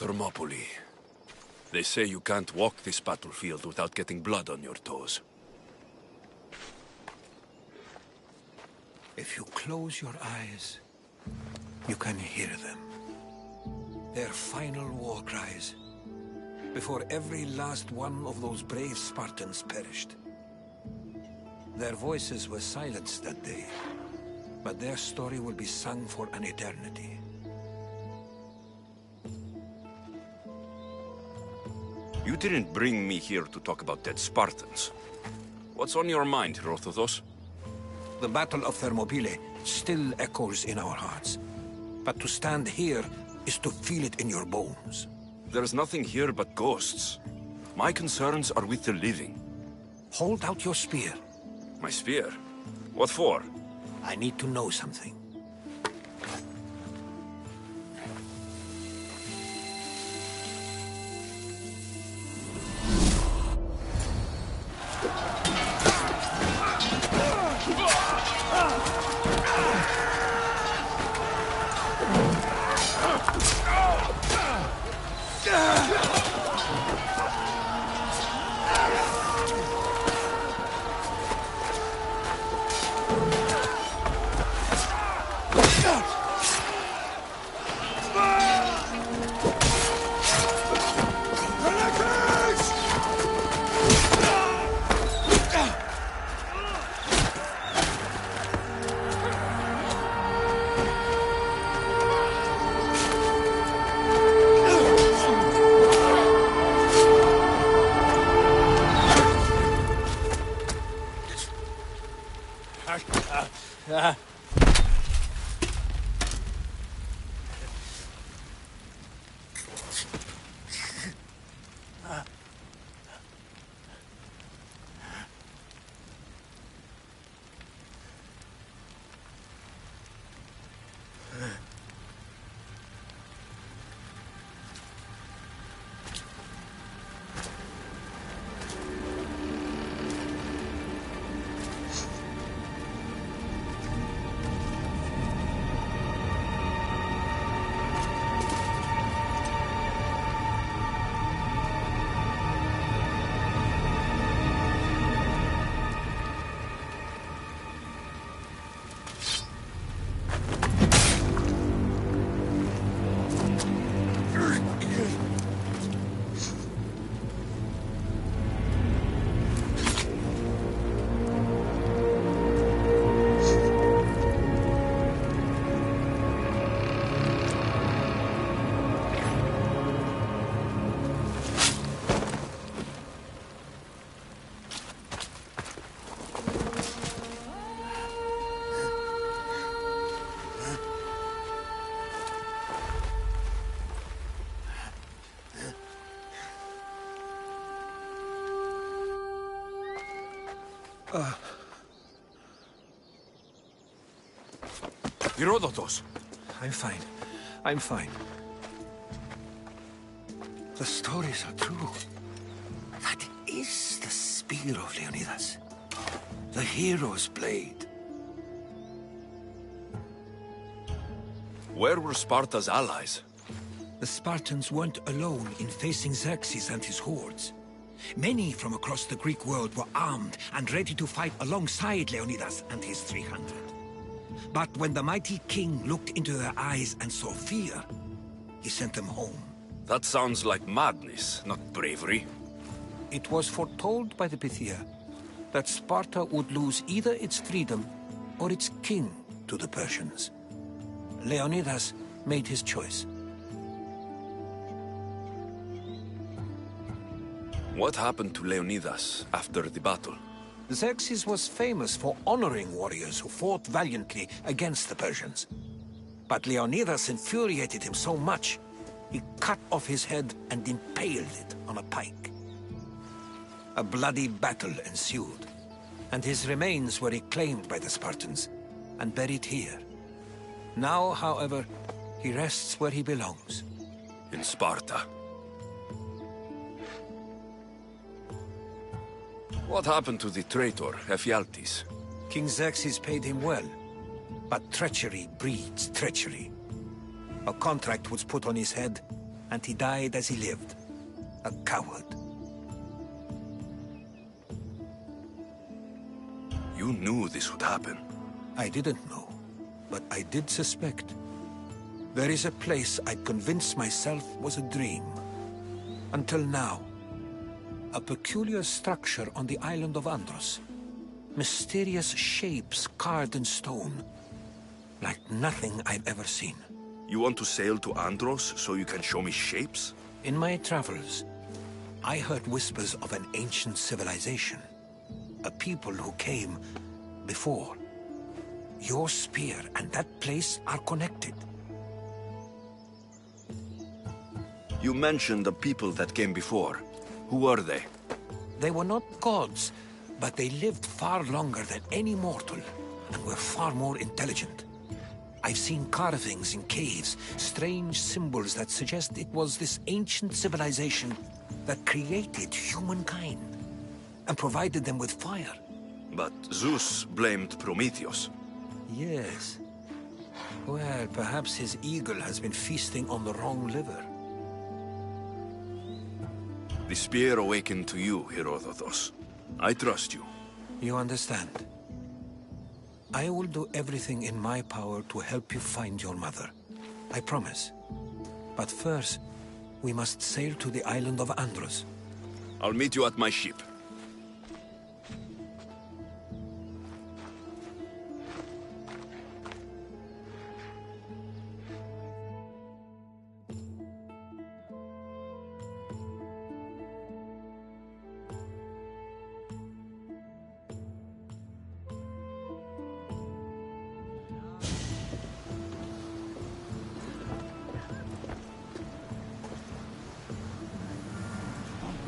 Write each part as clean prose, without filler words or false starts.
Thermopylae. They say you can't walk this battlefield without getting blood on your toes. If you close your eyes, you can hear them. Their final war cries, before every last one of those brave Spartans perished. Their voices were silenced that day, but their story will be sung for an eternity. You didn't bring me here to talk about dead Spartans. What's on your mind, Herodotus? The Battle of Thermopylae still echoes in our hearts. But to stand here is to feel it in your bones. There's nothing here but ghosts. My concerns are with the living. Hold out your spear. My spear? What for? I need to know something. Herodotus! I'm fine. I'm fine. The stories are true. That is the spear of Leonidas. The hero's blade. Where were Sparta's allies? The Spartans weren't alone in facing Xerxes and his hordes. Many from across the Greek world were armed and ready to fight alongside Leonidas and his 300. But when the mighty king looked into their eyes and saw fear, he sent them home. That sounds like madness, not bravery. It was foretold by the Pythia that Sparta would lose either its freedom or its king to the Persians. Leonidas made his choice. What happened to Leonidas after the battle? Xerxes was famous for honoring warriors who fought valiantly against the Persians. But Leonidas infuriated him so much, he cut off his head and impaled it on a pike. A bloody battle ensued, and his remains were reclaimed by the Spartans and buried here. Now, however, he rests where he belongs. In Sparta. What happened to the traitor, Ephialtes? King Xerxes paid him well, but treachery breeds treachery. A contract was put on his head, and he died as he lived. A coward. You knew this would happen. I didn't know, but I did suspect. There is a place I'd convinced myself was a dream. Until now. A peculiar structure on the island of Andros. Mysterious shapes carved in stone. Like nothing I've ever seen. You want to sail to Andros so you can show me shapes? In my travels, I heard whispers of an ancient civilization. A people who came before. Your spear and that place are connected. You mentioned the people that came before. Who were they? They were not gods, but they lived far longer than any mortal, and were far more intelligent. I've seen carvings in caves, strange symbols that suggest it was this ancient civilization that created humankind, and provided them with fire. But Zeus blamed Prometheus. Yes. Well, perhaps his eagle has been feasting on the wrong liver. The spear awakened to you, Herodotus. I trust you. You understand? I will do everything in my power to help you find your mother. I promise. But first, we must sail to the island of Andros. I'll meet you at my ship.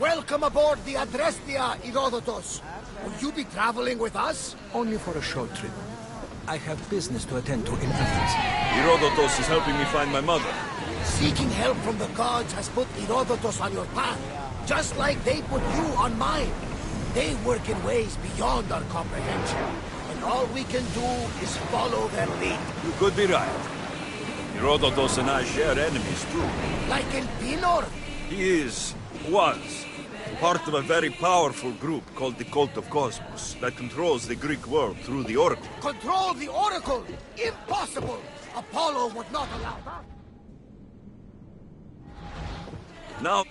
Welcome aboard the Adrestia, Herodotus. Will you be traveling with us? Only for a short trip. I have business to attend to in Athens. Herodotus is helping me find my mother. Seeking help from the gods has put Herodotus on your path, just like they put you on mine. They work in ways beyond our comprehension, and all we can do is follow their lead. You could be right. Herodotus and I share enemies too. Like in Pinor? He was, part of a very powerful group called the Cult of Cosmos that controls the Greek world through the Oracle. Control the Oracle? Impossible! Apollo would not allow that. Now...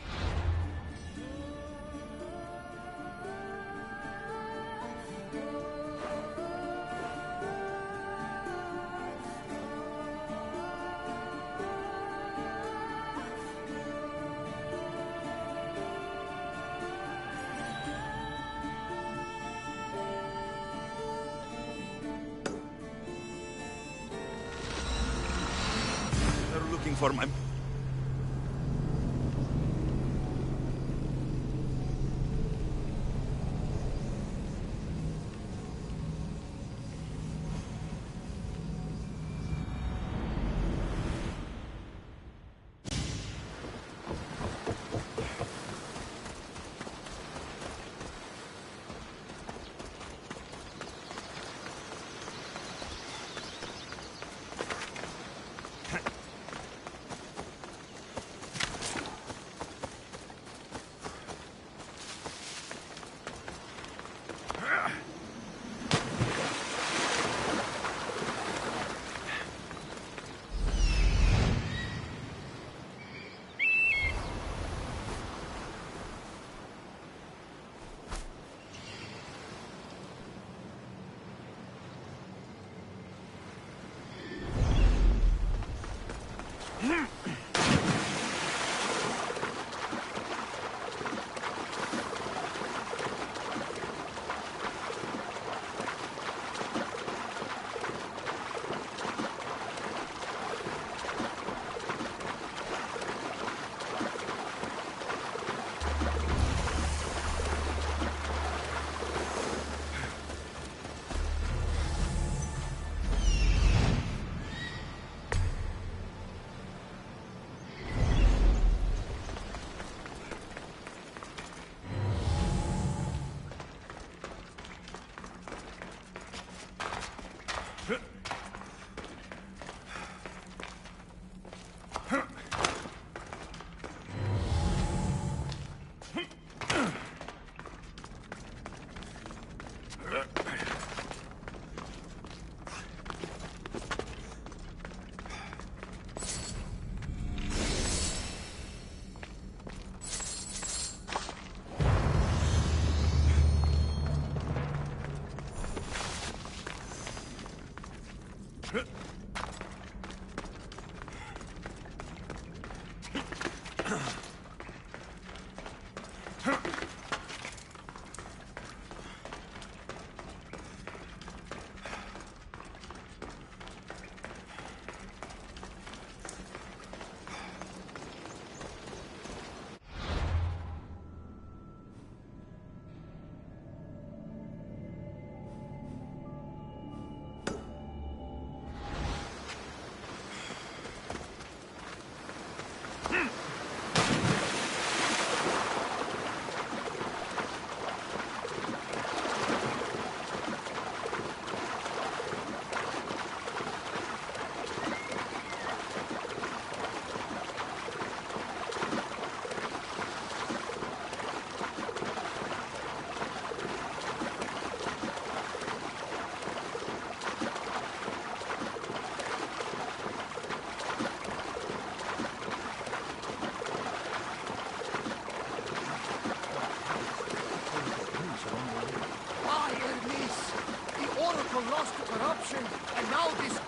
They're looking for my...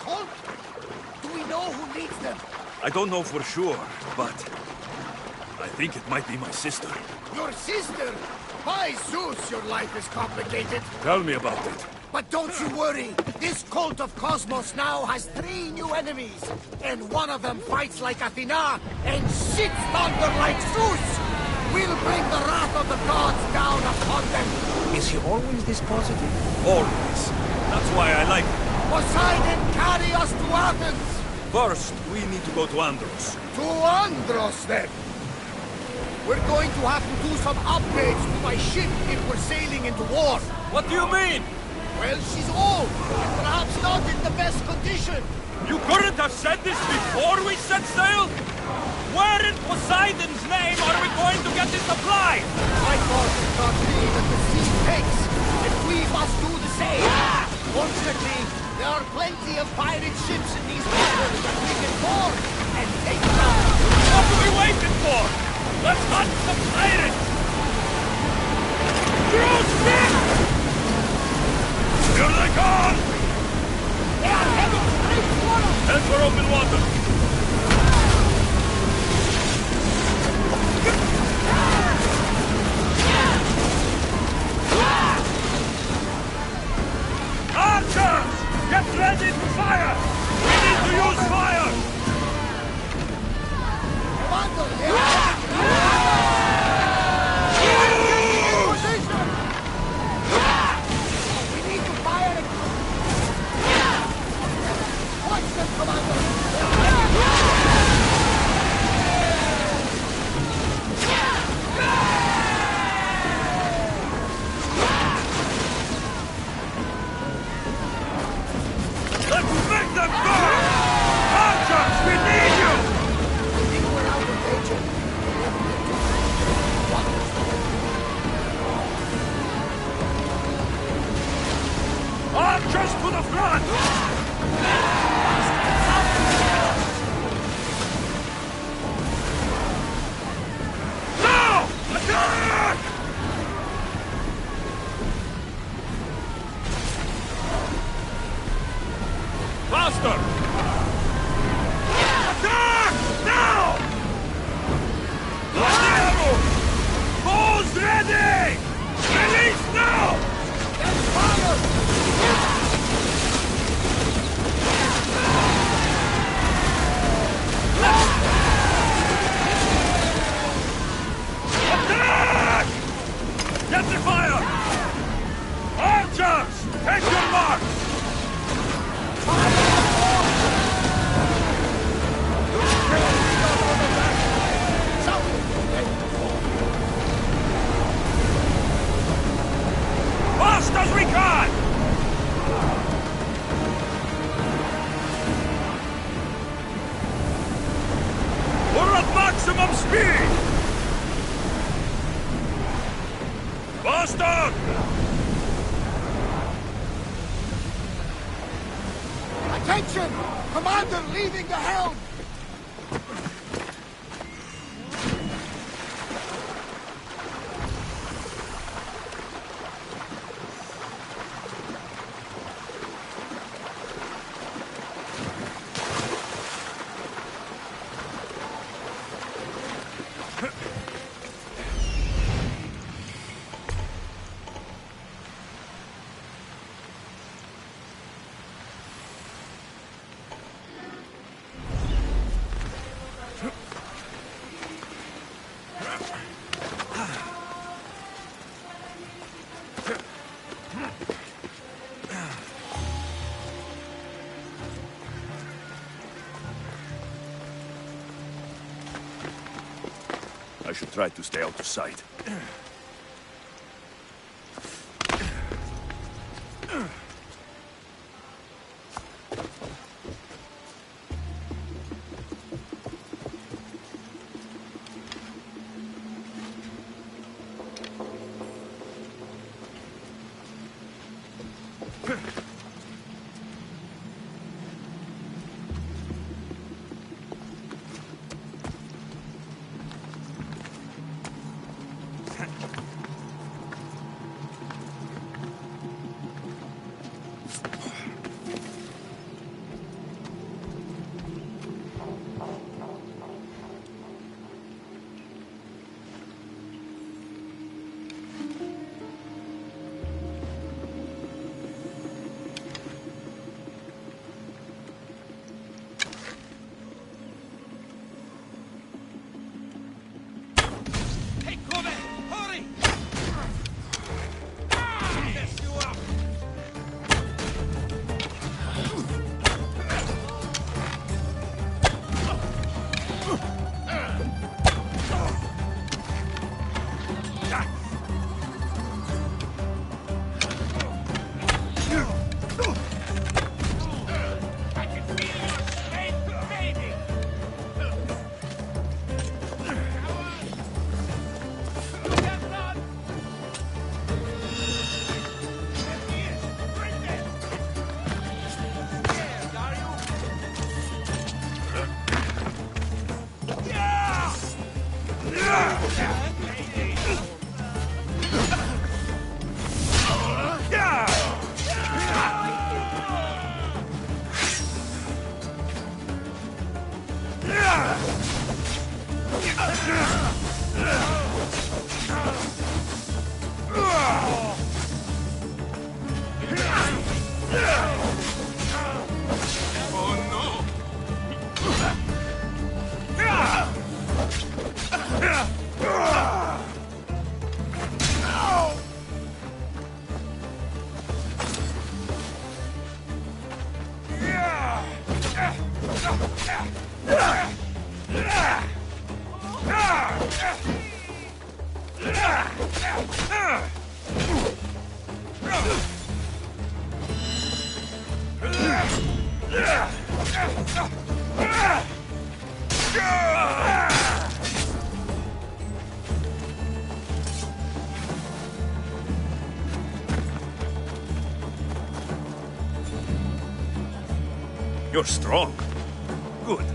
cult? Do we know who leads them? I don't know for sure, but I think it might be my sister. Your sister? By Zeus, your life is complicated. Tell me about it. But don't you worry. This cult of Cosmos now has 3 new enemies. And one of them fights like Athena and shits thunder like Zeus. We'll bring the wrath of the gods down upon them. Is he always this positive? Always. That's why I like him. Poseidon, carry us to Athens. First, we need to go to Andros. To Andros, then. We're going to have to do some upgrades to my ship if we're sailing into war. What do you mean? Well, she's old, and perhaps not in the best condition. You couldn't have said this before we set sail? Where in Poseidon's name are we going to get this supplies? I thought it taught me that the sea takes, and we must do the same. Fortunately, there are plenty of pirate ships in these waters that we can board and take down. What are we waiting for? Let's hunt some pirates! Through ship! Here they come! They are heading straight for us! Head for open water! Archers! Get ready to fire! We need to use fire! Commander, they are position! We need to fire it! Watch them, Commander! Let's make them burn! Archers, we need you! I think we're out of danger. Archers to the front! Now! Attack! Faster! Attack! Now! Load the arrows! Bows ready! Release now! Get fire! Attack! Get the fire! Archers! Take your mark! Fast as we can! We're at maximum speed! Faster! Attention! Commander leaving the helm! I should try to stay out of sight. You're strong. Good.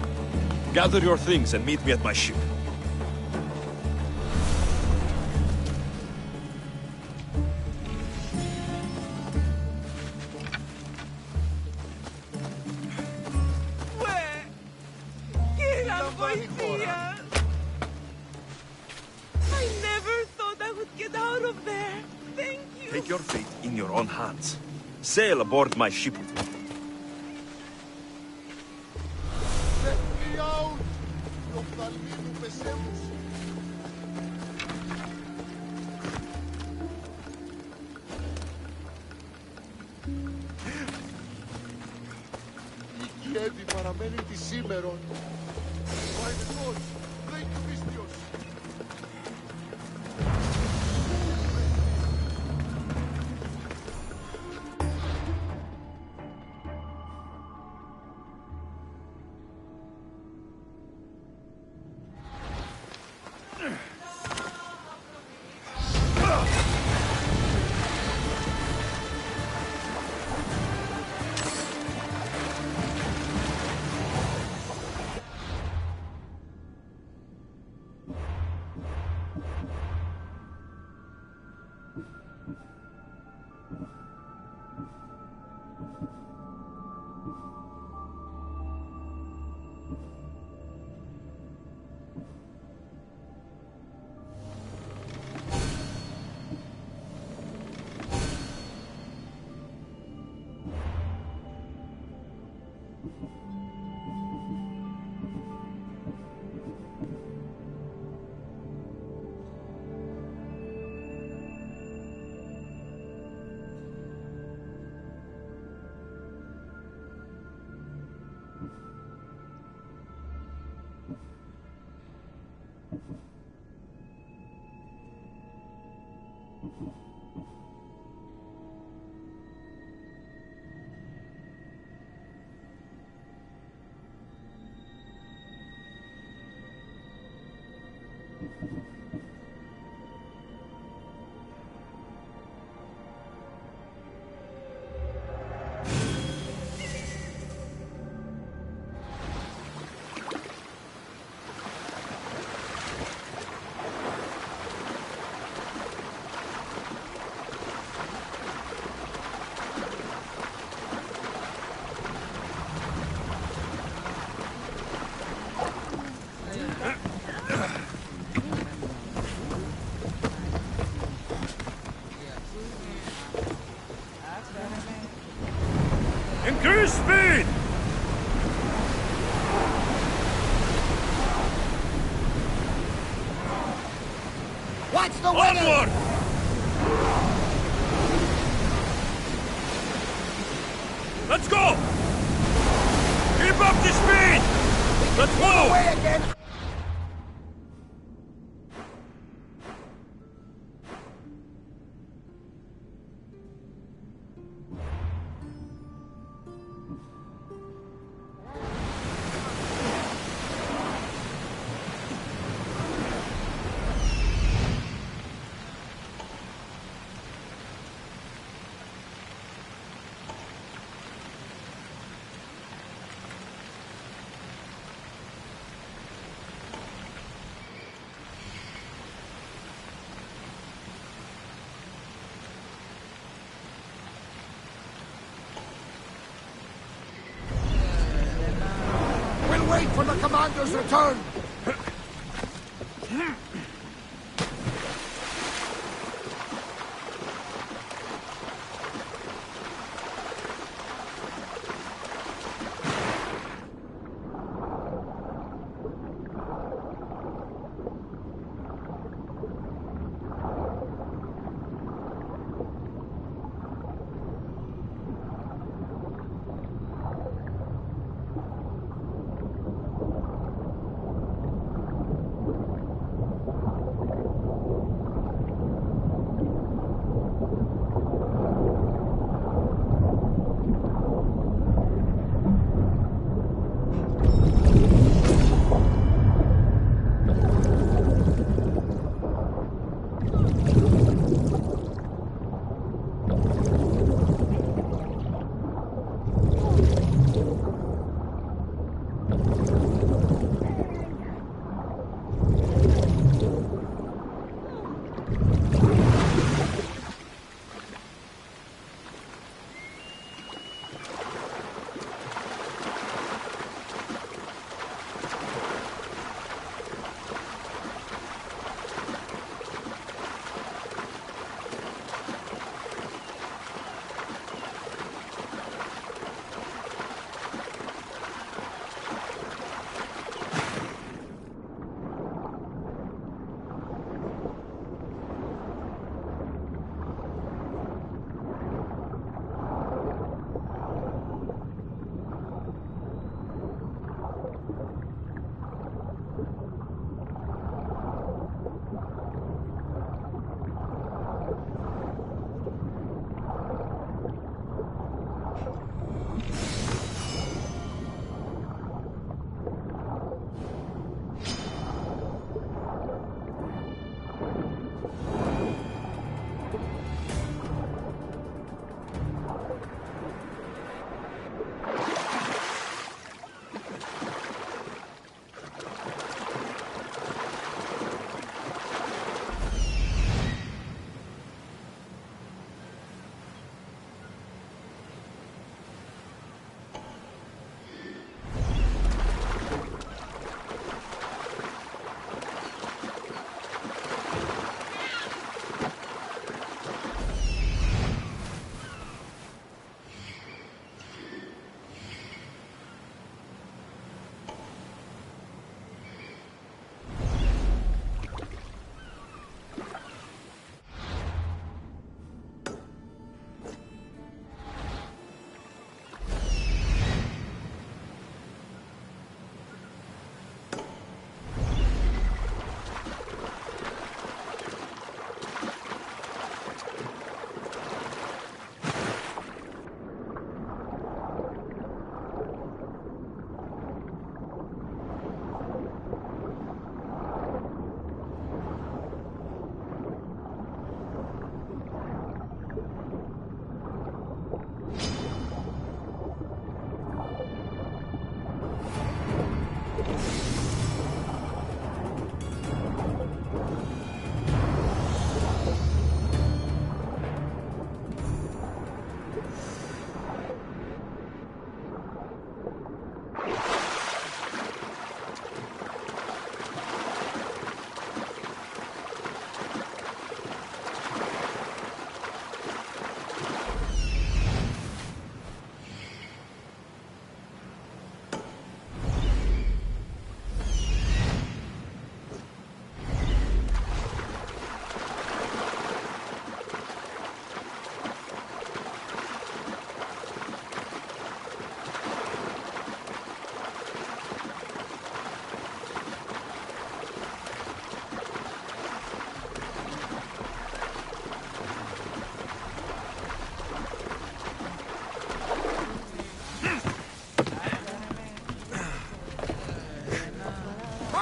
Gather your things and meet me at my ship. I never thought I would get out of there. Thank you. Take your fate in your own hands. Sail aboard my ship with me. Let me out! Οφθαλμοί μου πεσέμους. Η Κιέβη παραμένει τη σήμερον. Ο αετός, λέει και ο πίστιος. Increase speed! Watch the way! Onward! Let's go! Keep up the speed! Let's move! Away again! Wait for the commander's return!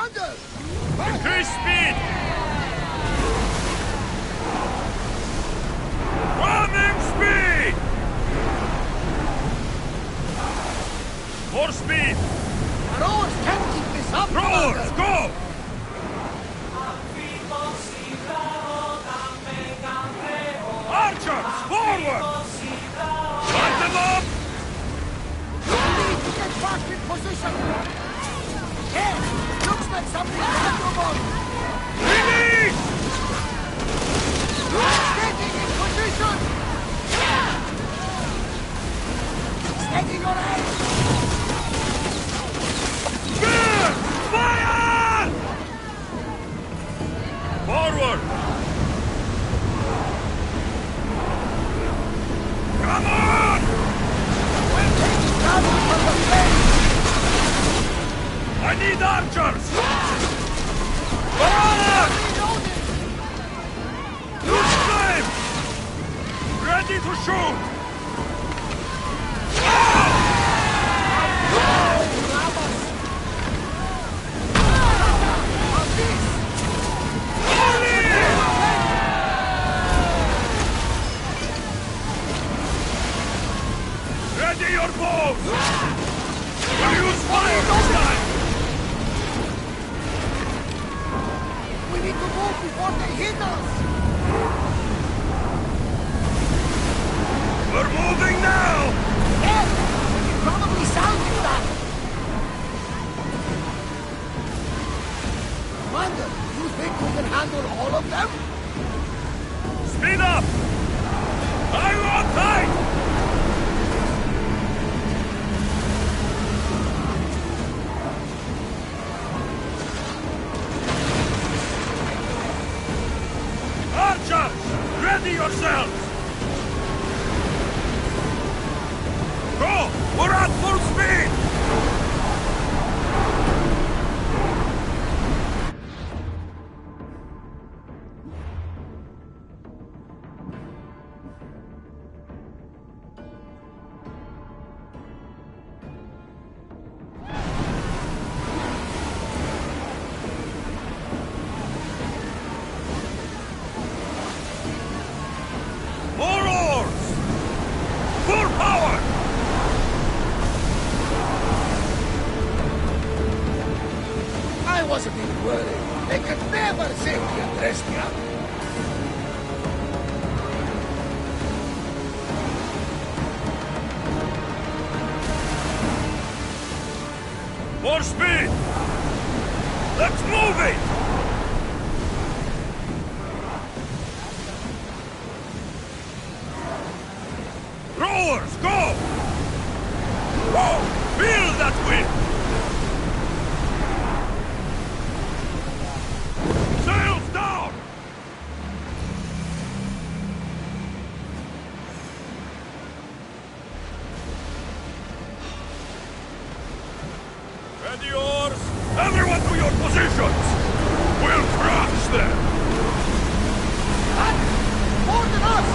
Commander! Increase speed! Ramming speed! More speed! Our oars can't keep this up, Rowers, Commander! go! Archers, forward! Light them up! We need to get back in position! Yes! Looks like something's valuable! Release! Getting in position! Steady your head! Spear! Fire! Forward! Come on! We're taking damage from the flank! I need archers! Forward! Reloading! Use flame! Ready to shoot! Ready your bows! We'll use fire this time! We need to move before they hit us! We're moving now! Yes! It probably sounded that! Commander, you think we can handle all of them? Speed up! Hang on tight! Archers! Ready yourselves! Go! We're at full speed! More oars! Full power! I wasn't even worried. They could never safely undress me up. More speed! Let's move it! Rowers, go! Whoa! Feel that wind! Sails down! Ready oars! Everyone to your positions! We'll crush them! More than us!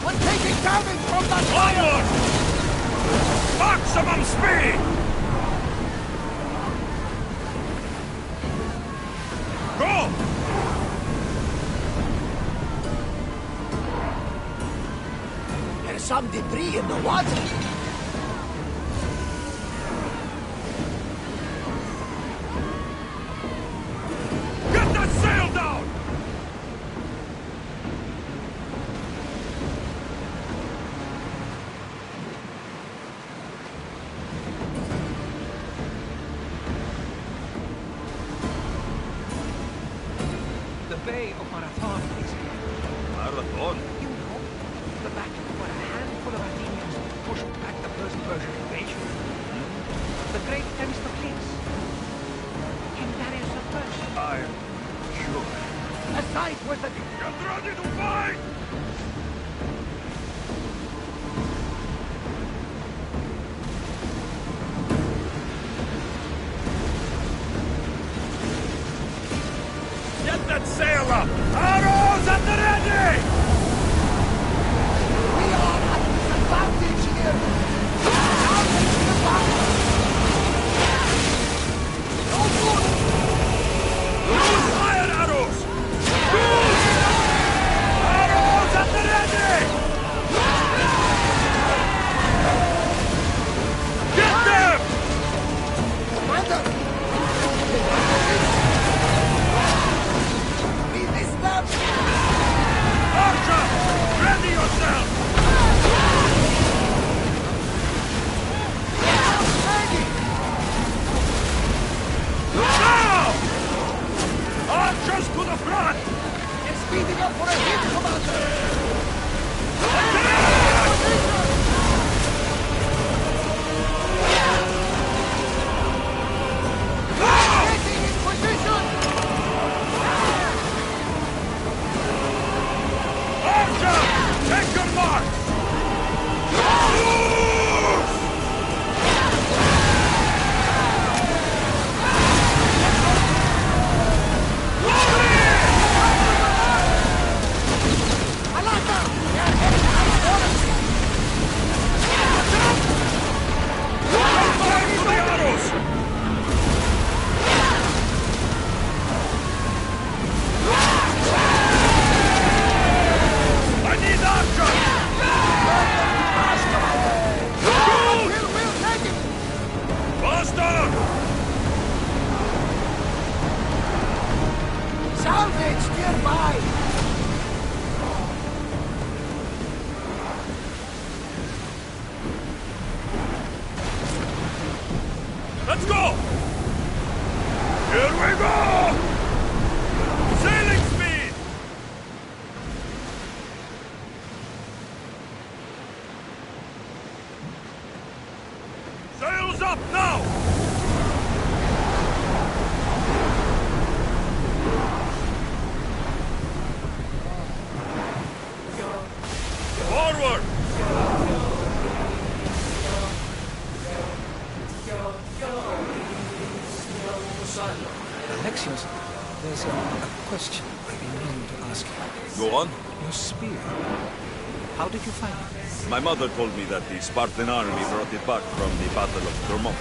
We're taking damage from that fire! Onward! Maximum speed! Go! There's some debris in the water. Get that sail down! The Bay of Marathon is here. Marathon? You know, the battle where a handful of Athenians pushed back the first Persian invasion. The great Themistocles. King Darius of Persia. I'm sure. Aside with the... Get ready to fight! Get that sail up! Arrows at the ready! We are at the Close up now! Forward! Alexios, there's a question I've been meaning to ask you. Go on. Your spear. How did you find it? My mother told me that the Spartan army brought it back from the Battle of Thermopylae.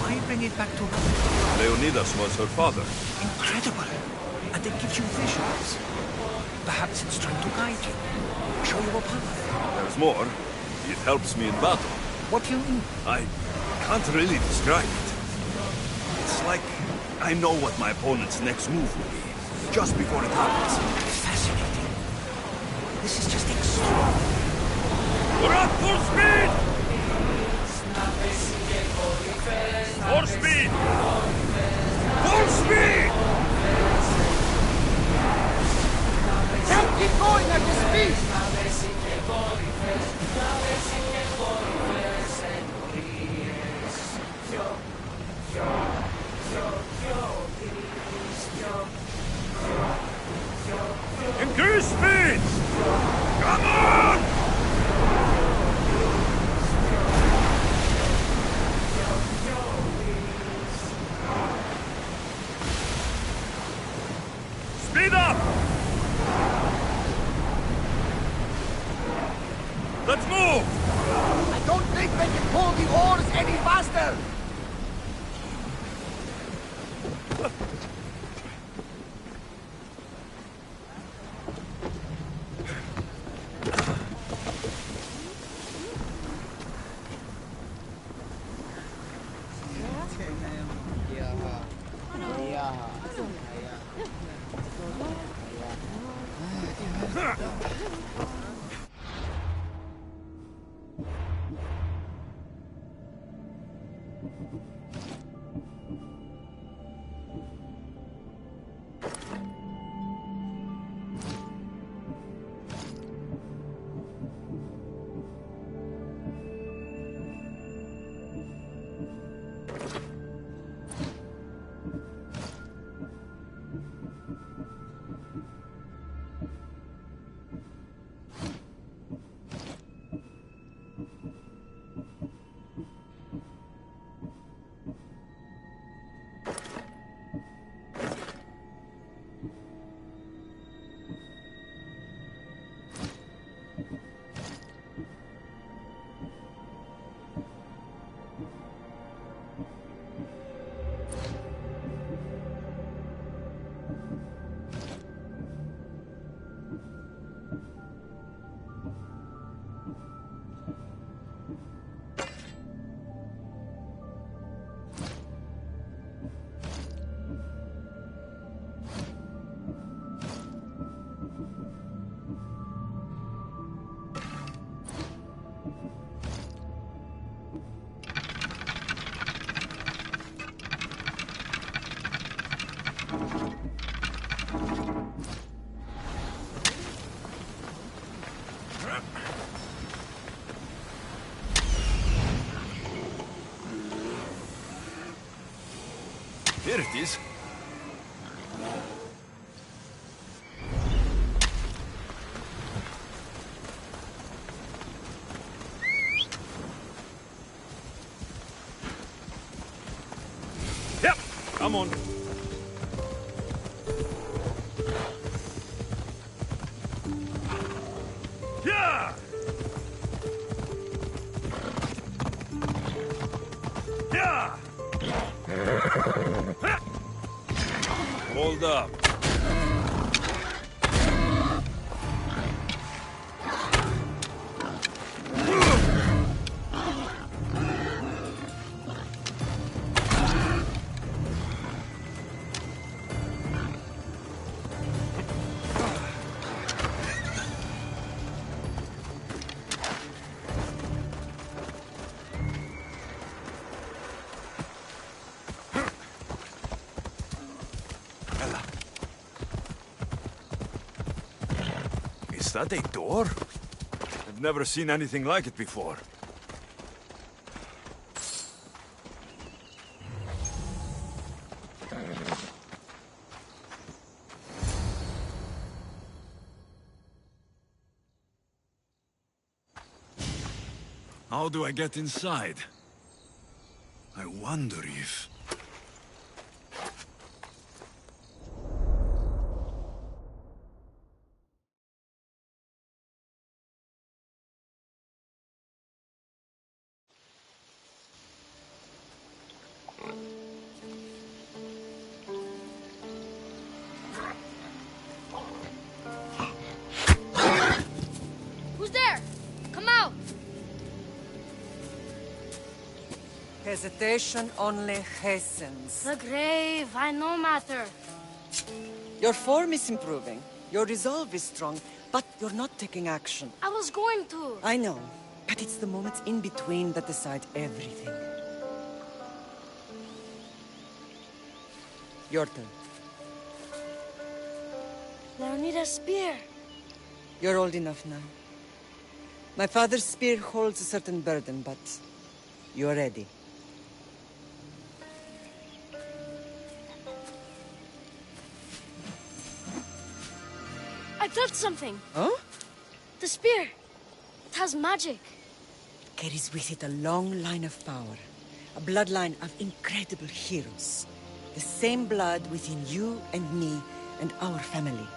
Why bring it back to her? Leonidas was her father. Incredible. And it gives you visions. Perhaps it's trying to guide you. Show you a path. There's more. It helps me in battle. What do you mean? I can't really describe it. It's like I know what my opponent's next move will be, just before it happens. Fascinating. This is just extraordinary. We're at full speed! More speed! Full speed! Can't keep going at this speed! Increase speed! Come on! Speed up! Let's move! I don't think they can pull the oars any faster! Here it is. Yep, come on. Yeah! Yeah! Hold up. Is that a door? I've never seen anything like it before. How do I get inside? I wonder if... Who's there? Come out! Hesitation only hastens. The grave, I no matter. Your form is improving. Your resolve is strong, but you're not taking action. I was going to. I know, but it's the moments in between that decide everything. Your turn. Leonida's spear. You're old enough now. My father's spear holds a certain burden, but you're ready. I felt something. Huh? The spear. It has magic. Carries with it a long line of power. A bloodline of incredible heroes. The same blood within you and me and our family.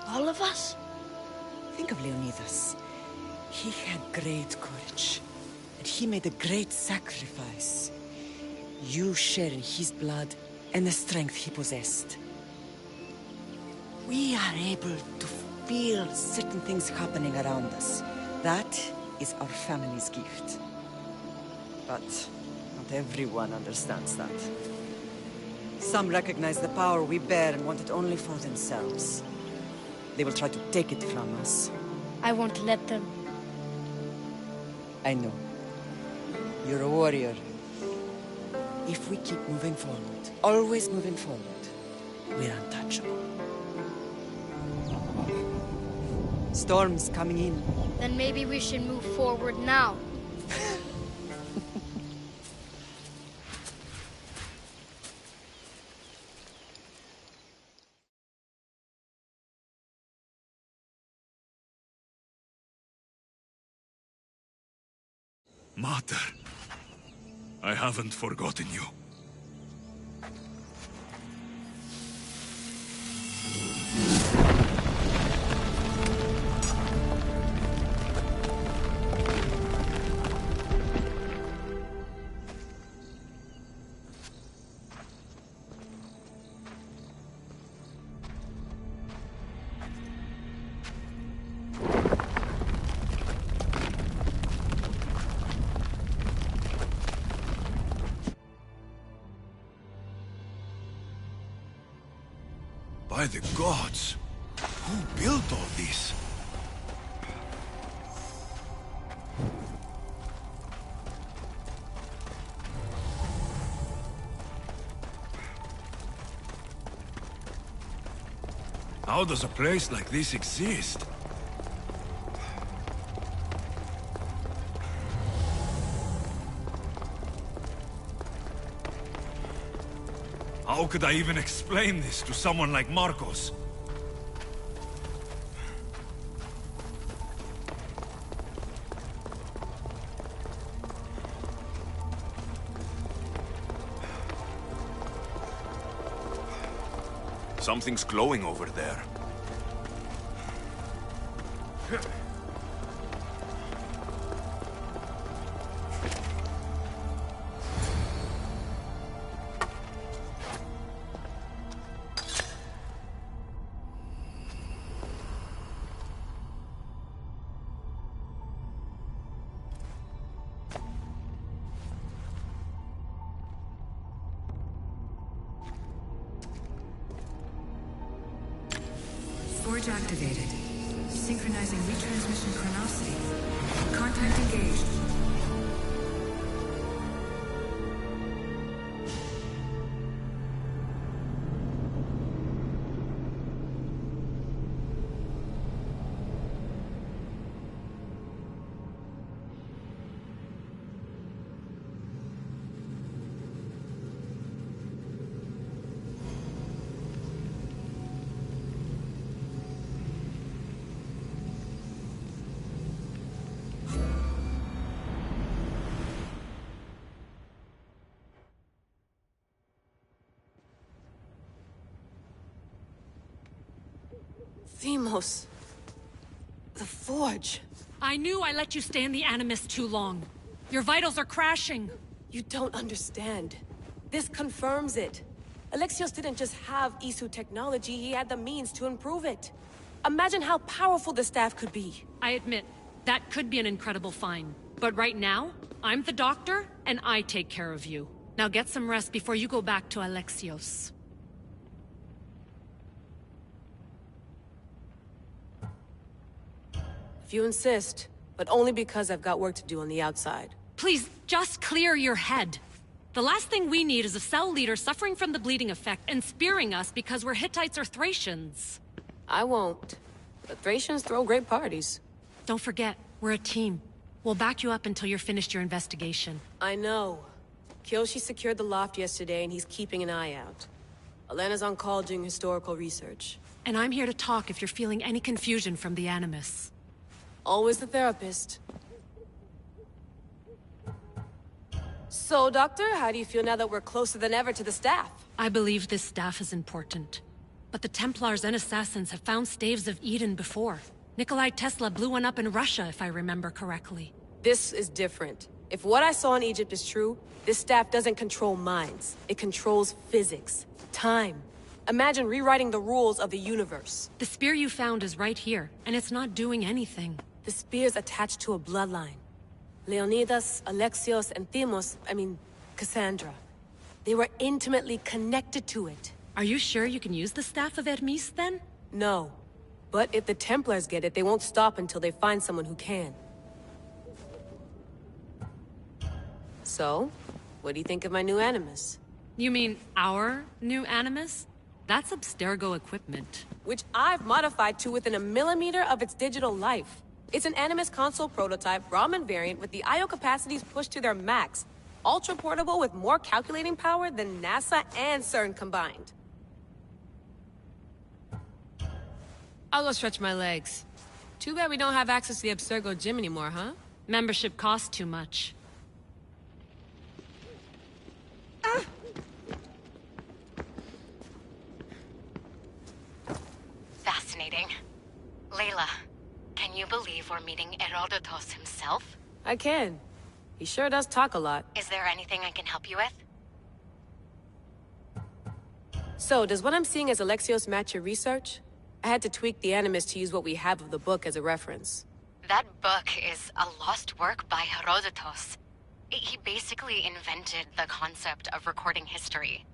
All of us? Think of Leonidas. He had great courage. And he made a great sacrifice. You share in his blood and the strength he possessed. We are able to feel certain things happening around us. That is our family's gift. But not everyone understands that. Some recognize the power we bear and want it only for themselves. They will try to take it from us. I won't let them. I know. You're a warrior. If we keep moving forward, always moving forward, we're untouchable. Storm's coming in. Then maybe we should move forward now. Mater, I haven't forgotten you. By the gods! Who built all this? How does a place like this exist? How could I even explain this to someone like Marcos? Something's glowing over there. Forge activated. Synchronizing retransmission chronicity. Contact engaged. Themos. The Forge. I knew I let you stay in the Animus too long. Your vitals are crashing. You don't understand. This confirms it. Alexios didn't just have Isu technology, he had the means to improve it. Imagine how powerful the staff could be. I admit, that could be an incredible find. But right now, I'm the doctor, and I take care of you. Now get some rest before you go back to Alexios. If you insist, but only because I've got work to do on the outside. Please, just clear your head. The last thing we need is a cell leader suffering from the bleeding effect and spearing us because we're Hittites or Thracians. I won't. But Thracians throw great parties. Don't forget, we're a team. We'll back you up until you're finished your investigation. I know. Kyoshi secured the loft yesterday and he's keeping an eye out. Elena's on call doing historical research. And I'm here to talk if you're feeling any confusion from the Animus. Always the therapist. So, Doctor, how do you feel now that we're closer than ever to the staff? I believe this staff is important. But the Templars and Assassins have found staves of Eden before. Nikolai Tesla blew one up in Russia, if I remember correctly. This is different. If what I saw in Egypt is true, this staff doesn't control minds. It controls physics, time. Imagine rewriting the rules of the universe. The spear you found is right here, and it's not doing anything. The spear's attached to a bloodline. Leonidas, Alexios, and Cassandra. They were intimately connected to it. Are you sure you can use the Staff of Hermes, then? No. But if the Templars get it, they won't stop until they find someone who can. So, what do you think of my new Animus? You mean our new Animus? That's Abstergo equipment. Which I've modified to within a millimeter of its digital life. It's an Animus console prototype, Raman variant, with the I/O capacities pushed to their max. Ultra-portable with more calculating power than NASA and CERN combined. I'll go stretch my legs. Too bad we don't have access to the Abstergo gym anymore, huh? Membership costs too much. Fascinating. Layla, can you believe we're meeting Herodotus himself? I can. He sure does talk a lot. Is there anything I can help you with? So, does what I'm seeing as Alexios match your research? I had to tweak the Animus to use what we have of the book as a reference. That book is a lost work by Herodotus. He basically invented the concept of recording history.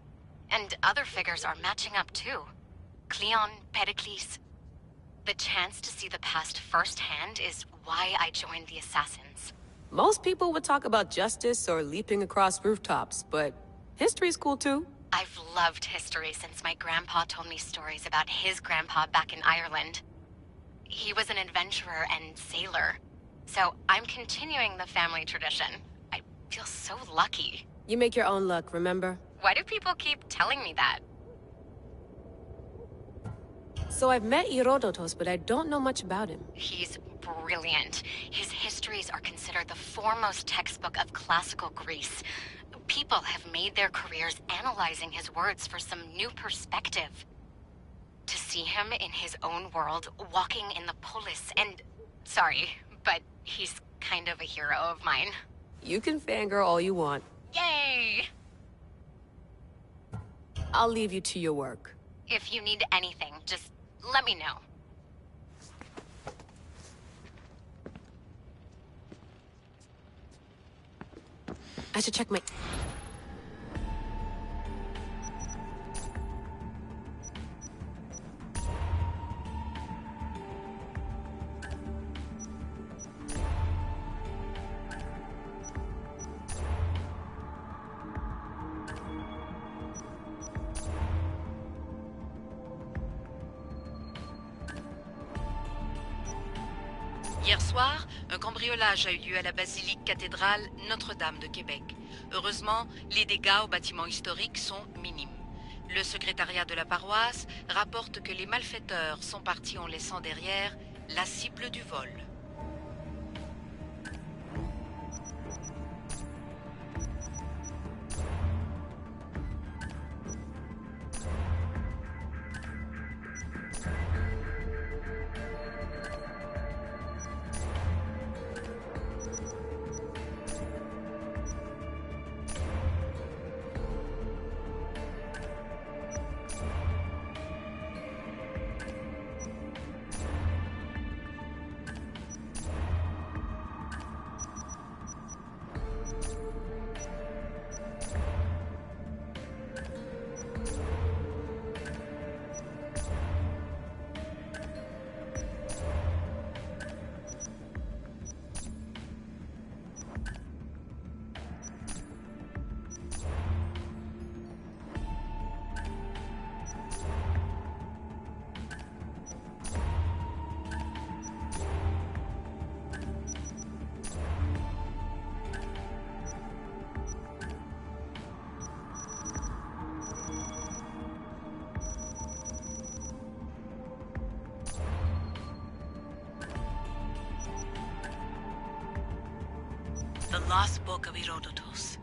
And other figures are matching up too. Cleon, Pericles. The chance to see the past firsthand is why I joined the Assassins. Most people would talk about justice or leaping across rooftops, but history's cool too. I've loved history since my grandpa told me stories about his grandpa back in Ireland. He was an adventurer and sailor, so I'm continuing the family tradition. I feel so lucky. You make your own luck, remember? Why do people keep telling me that? So I've met Herodotus, but I don't know much about him. He's brilliant. His histories are considered the foremost textbook of classical Greece. People have made their careers analyzing his words for some new perspective. To see him in his own world, walking in the polis, and... Sorry, but he's kind of a hero of mine. You can fangirl all you want. Yay! I'll leave you to your work. If you need anything, just let me know. I should check my... Hier soir, un cambriolage a eu lieu à la basilique cathédrale Notre-Dame de Québec. Heureusement, les dégâts au bâtiment historique sont minimes. Le secrétariat de la paroisse rapporte que les malfaiteurs sont partis en laissant derrière la cible du vol. The Lost Book of Herodotus.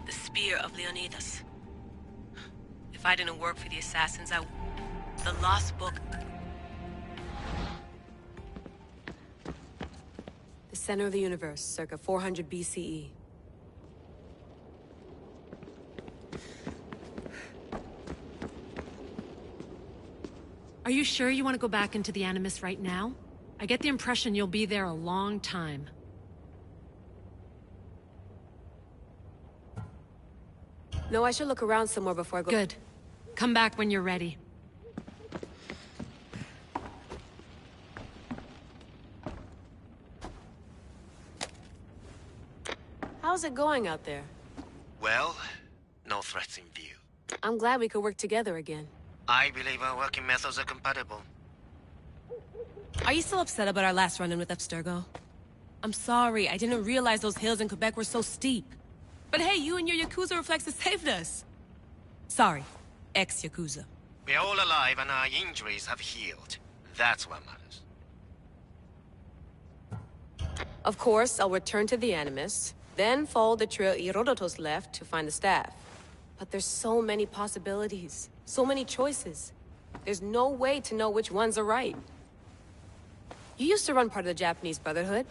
The Spear of Leonidas. If I didn't work for the assassins, The Lost Book... The center of the universe, circa 400 BCE. Are you sure you want to go back into the Animus right now? I get the impression you'll be there a long time. No, I should look around some more before I go- Good. Come back when you're ready. How's it going out there? Well, no threats in view. I'm glad we could work together again. I believe our working methods are compatible. Are you still upset about our last run-in with Abstergo? I'm sorry, I didn't realize those hills in Quebec were so steep. But hey, you and your Yakuza reflexes saved us. Sorry, ex-Yakuza. We're all alive and our injuries have healed. That's what matters. Of course, I'll return to the Animus, then follow the trail Herodotus left to find the staff. But there's so many possibilities, so many choices. There's no way to know which ones are right. You used to run part of the Japanese Brotherhood.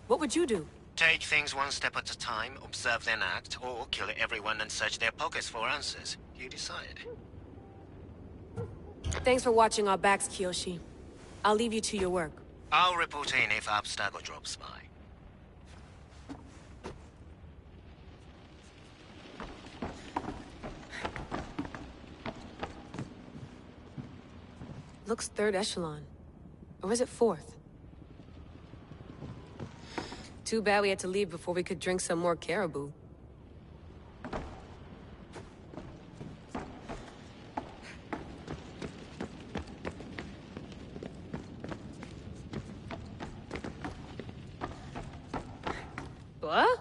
What would you do? Take things one step at a time, observe then act, or kill everyone and search their pockets for answers. You decide. Thanks for watching our backs, Kiyoshi. I'll leave you to your work. I'll report in if Abstergo drops by. Looks third echelon. Or is it fourth? Too bad we had to leave before we could drink some more caribou. What?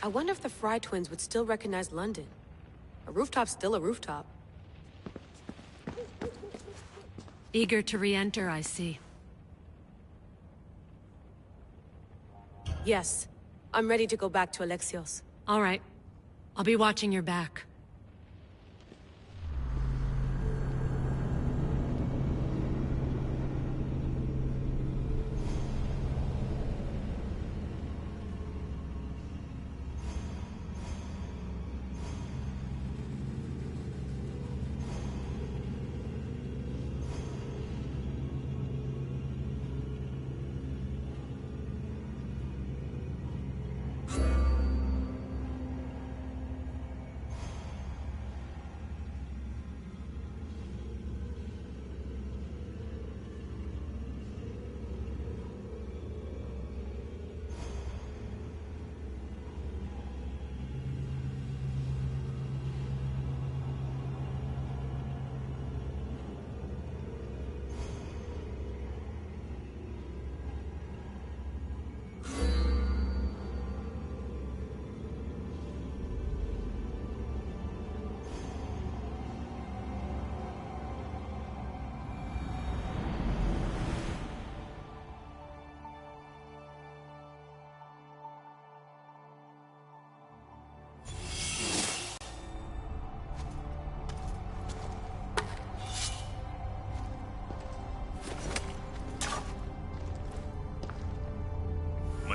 I wonder if the Fry twins would still recognize London. A rooftop's still a rooftop. Eager to re-enter, I see. Yes. I'm ready to go back to Alexios. All right. I'll be watching your back.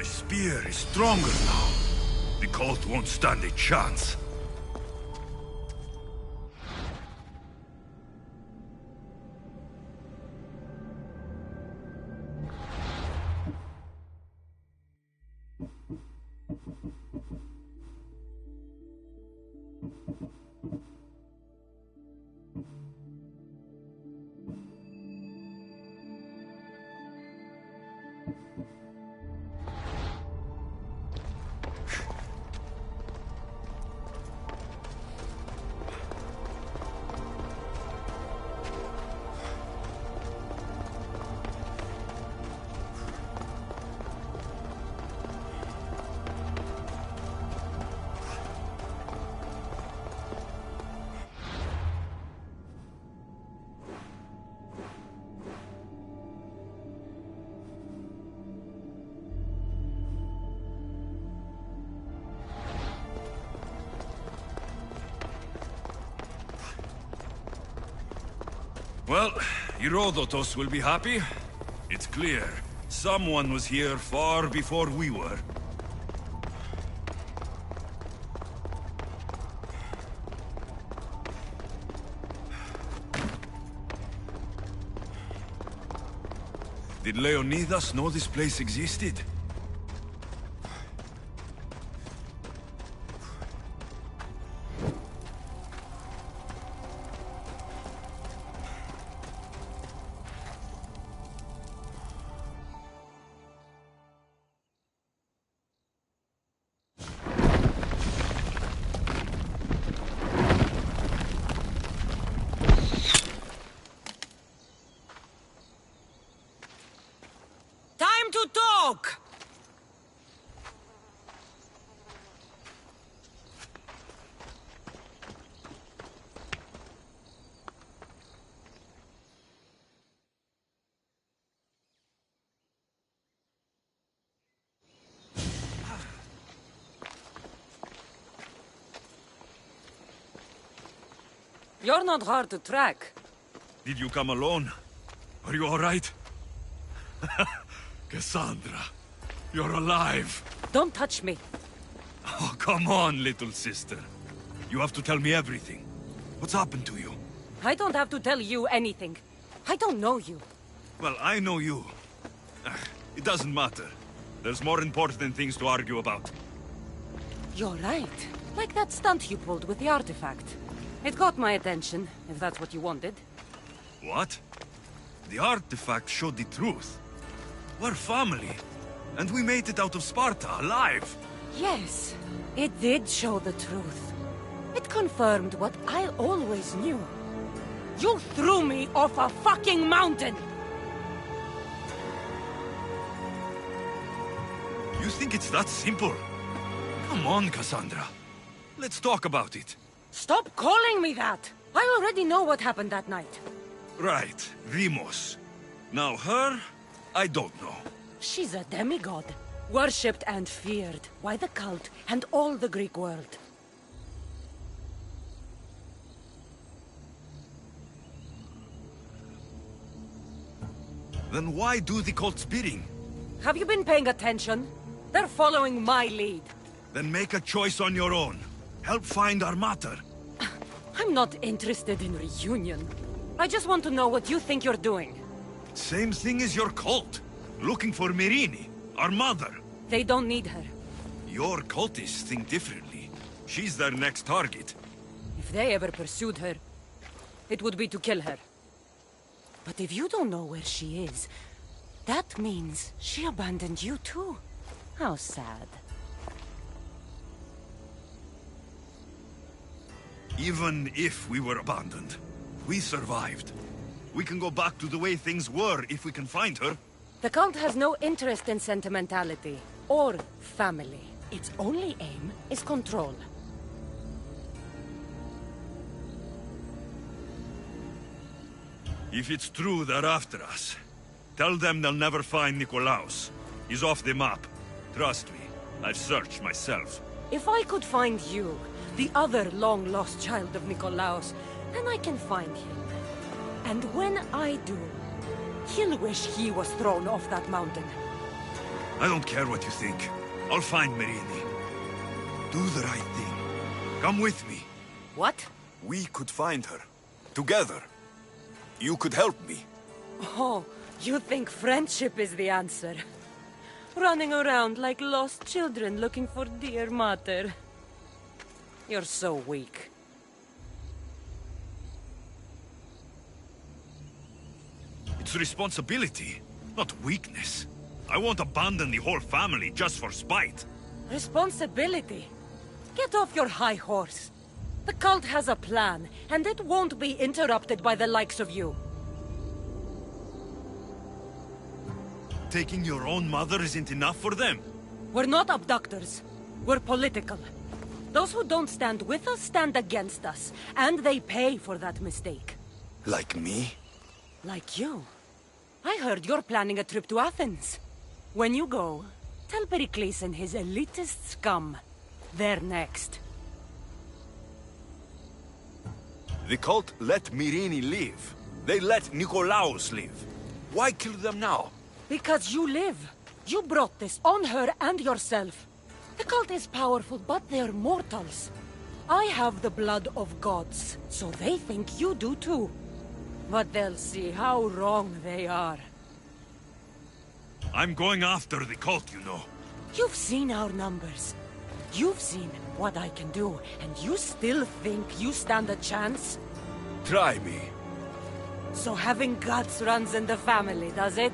My spear is stronger now. The cult won't stand a chance. Well, Herodotus will be happy. It's clear. Someone was here far before we were. Did Leonidas know this place existed? Time to talk! You're not hard to track. Did you come alone? Are you all right? Cassandra, you're alive. Don't touch me. Oh, come on, little sister. You have to tell me everything. What's happened to you? I don't have to tell you anything. I don't know you. Well, I know you. It doesn't matter. There's more important things to argue about. You're right. Like that stunt you pulled with the artifact. It caught my attention, if that's what you wanted. What? The artifact showed the truth. We're family. And we made it out of Sparta, alive. Yes, it did show the truth. It confirmed what I always knew. You threw me off a fucking mountain! You think it's that simple? Come on, Cassandra. Let's talk about it. Stop calling me that! I already know what happened that night. Right, Rimos. Now her, I don't know. She's a demigod. Worshipped and feared by the cult and all the Greek world. Then why do the cult's bidding? Have you been paying attention? They're following my lead. Then make a choice on your own. Help find our mater. I'm not interested in reunion. I just want to know what you think you're doing. Same thing as your cult. Looking for Myrrine, our mother. They don't need her. Your cultists think differently. She's their next target. If they ever pursued her, it would be to kill her. But if you don't know where she is, that means she abandoned you too. How sad. Even if we were abandoned, we survived. We can go back to the way things were if we can find her. The cult has no interest in sentimentality or family. Its only aim is control. If it's true they're after us, tell them they'll never find Nikolaos. He's off the map. Trust me, I've searched myself. If I could find you, the other long-lost child of Nikolaos, then I can find him. And when I do, he'll wish he was thrown off that mountain. I don't care what you think. I'll find Myrrine. Do the right thing. Come with me. What? We could find her. Together. You could help me. Oh, you think friendship is the answer? Running around like lost children looking for dear mater. You're so weak. It's responsibility, not weakness. I won't abandon the whole family just for spite. Responsibility? Get off your high horse. The cult has a plan, and it won't be interrupted by the likes of you. Taking your own mother isn't enough for them? We're not abductors. We're political. Those who don't stand with us stand against us, and they pay for that mistake. Like me? Like you. I heard you're planning a trip to Athens. When you go, tell Pericles and his elitist scum they're next. The cult let Myrrine live. They let Nikolaos live. Why kill them now? Because you live. You brought this on her and yourself. The cult is powerful, but they're mortals. I have the blood of gods, so they think you do too. But they'll see how wrong they are. I'm going after the cult, you know. You've seen our numbers. You've seen what I can do, and you still think you stand a chance? Try me. So having guts runs in the family, does it?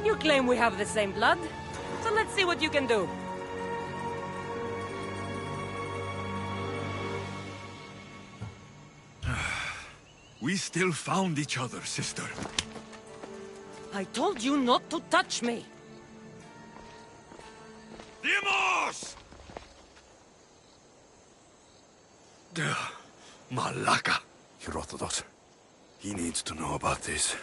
You claim we have the same blood, so let's see what you can do. We still found each other, sister. I told you not to touch me. Dimos! Malaka. Herodotus. He needs to know about this.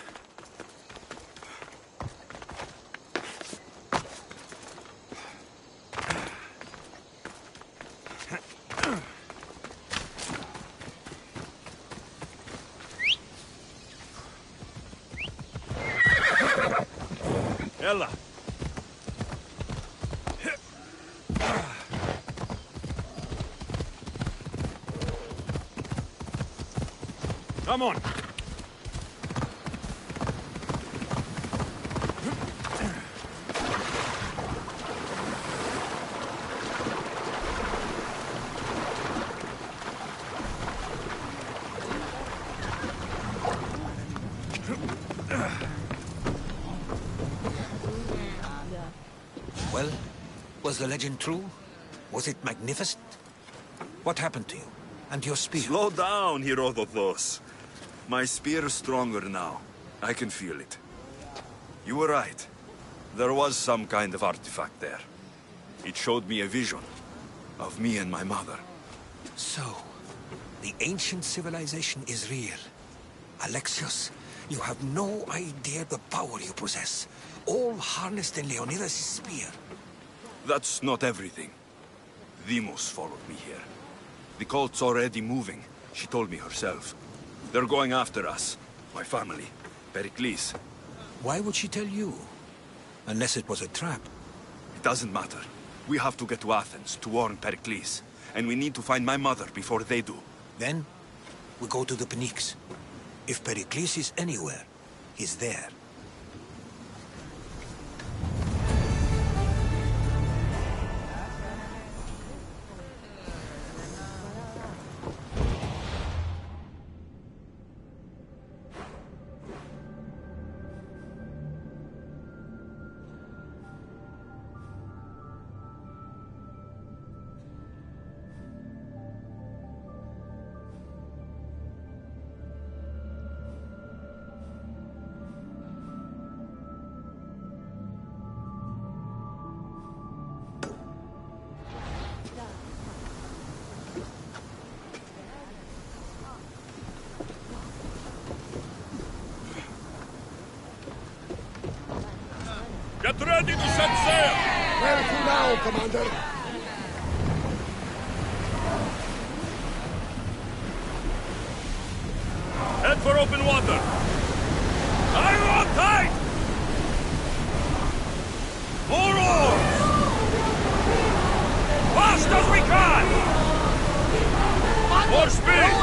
Ella. Come on. Well, was the legend true? Was it magnificent? What happened to you? And your spear? Slow down, Herodotus. My spear is stronger now. I can feel it. You were right. There was some kind of artifact there. It showed me a vision of me and my mother. So, the ancient civilization is real. Alexios, you have no idea the power you possess. All harnessed in Leonidas' spear. That's not everything. Dimos followed me here. The cult's already moving. She told me herself. They're going after us. My family. Pericles. Why would she tell you? Unless it was a trap. It doesn't matter. We have to get to Athens to warn Pericles. And we need to find my mother before they do. Then, we go to the Pnyx. If Pericles is anywhere, he's there. Get ready to set sail! Where to now, Commander? Head for open water! Iron on tight! More oars! Fast as we can! More speed!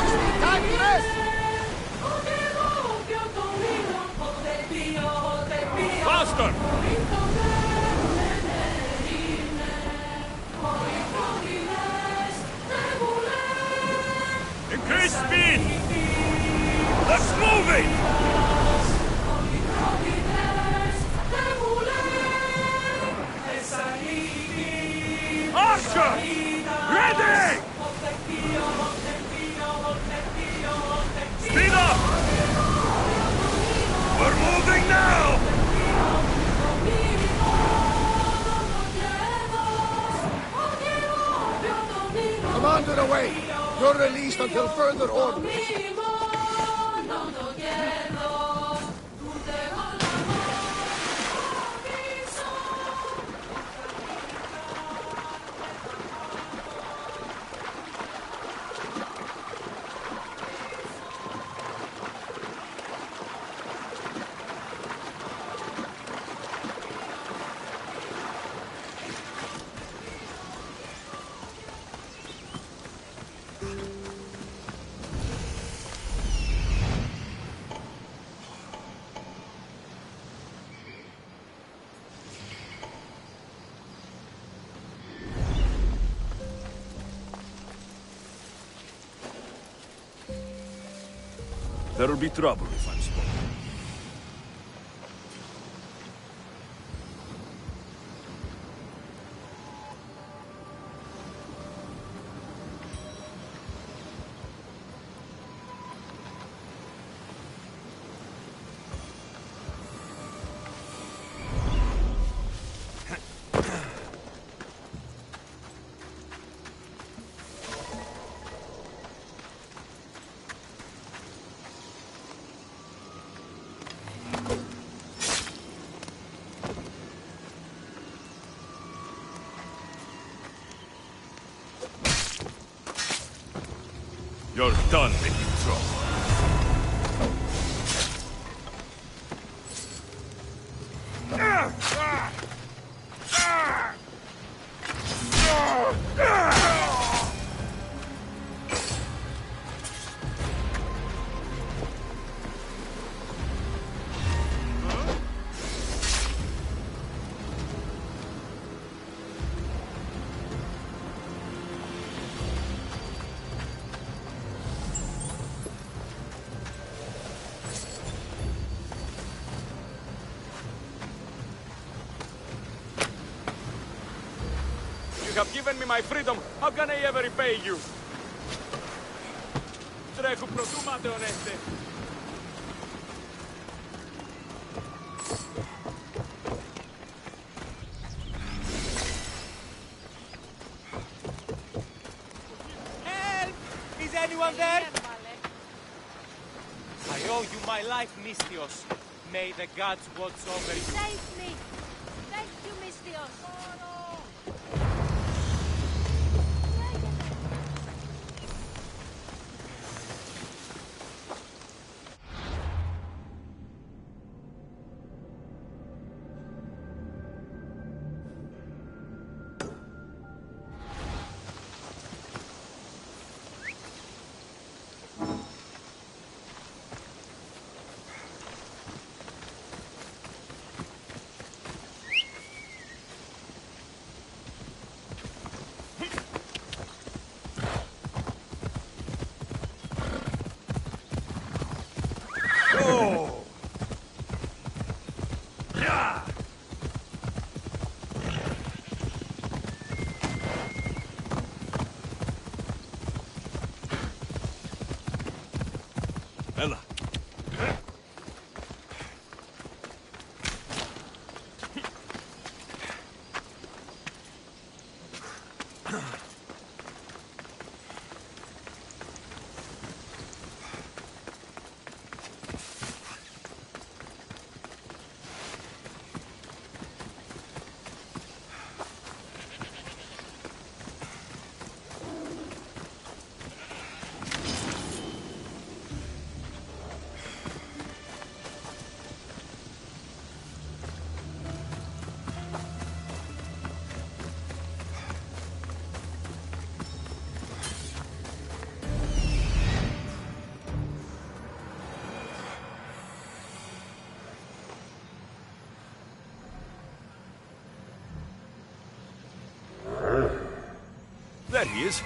Faster! Increase speed! Let's move it! Archer! Ready! Speed up! We're moving now! Commander, away! You're released until further orders. There'll be trouble if I'm spotted. You're done making trouble. You have given me my freedom. How can I ever repay you? Τρέχου προτού ματαιωνέστε. Help! Is anyone there? I owe you my life, Mystios. May the gods watch over you. Save me! Thank you, Mystios! Ella. There he is.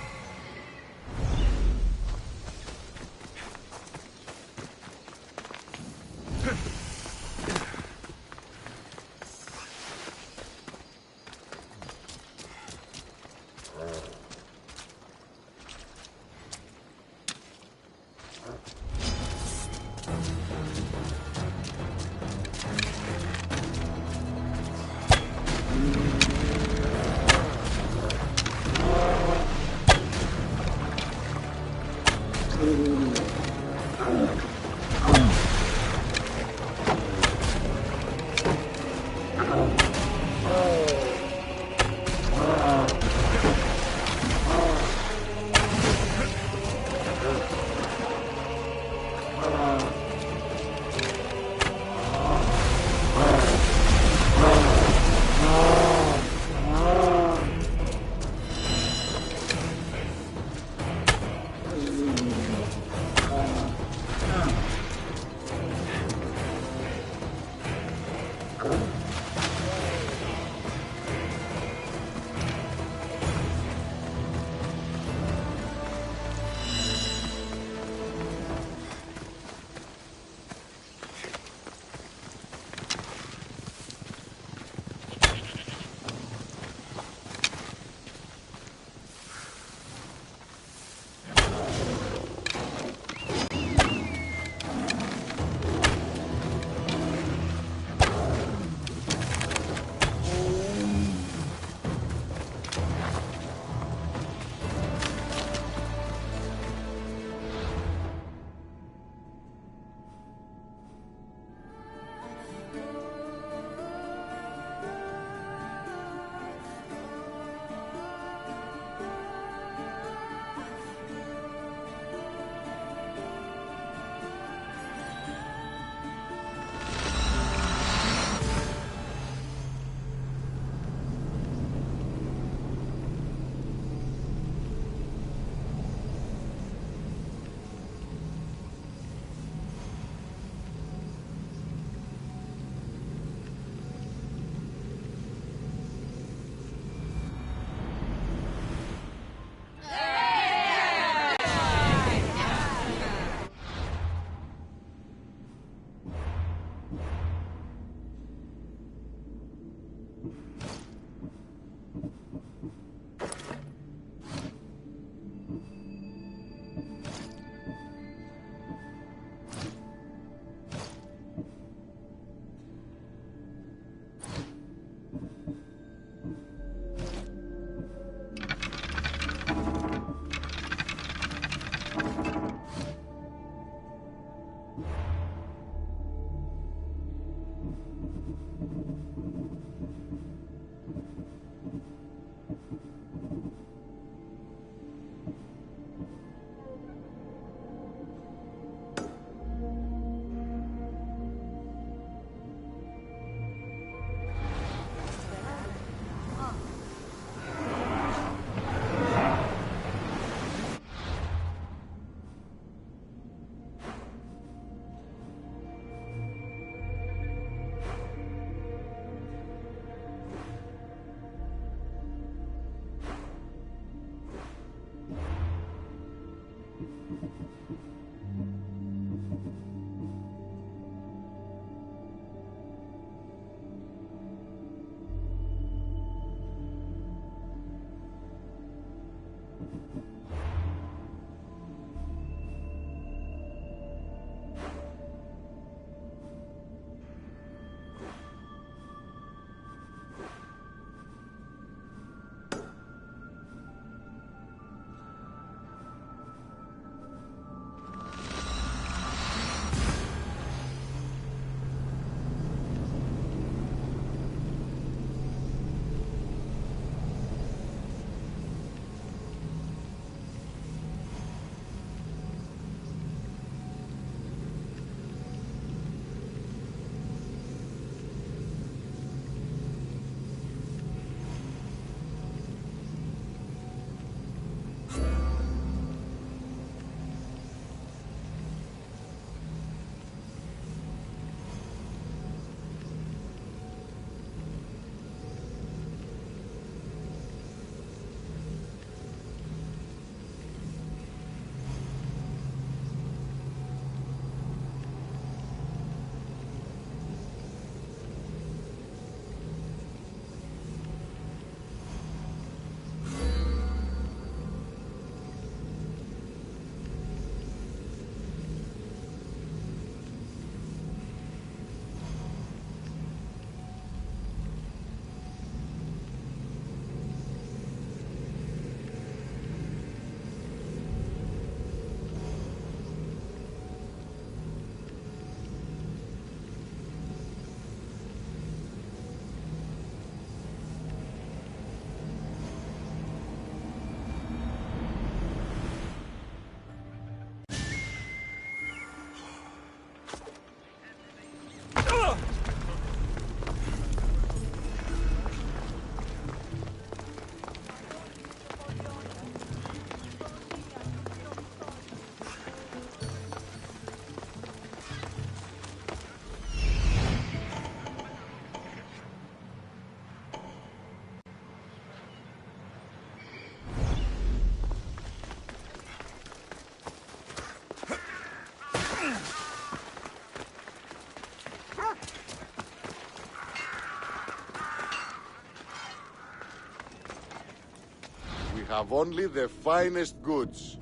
have only the finest goods.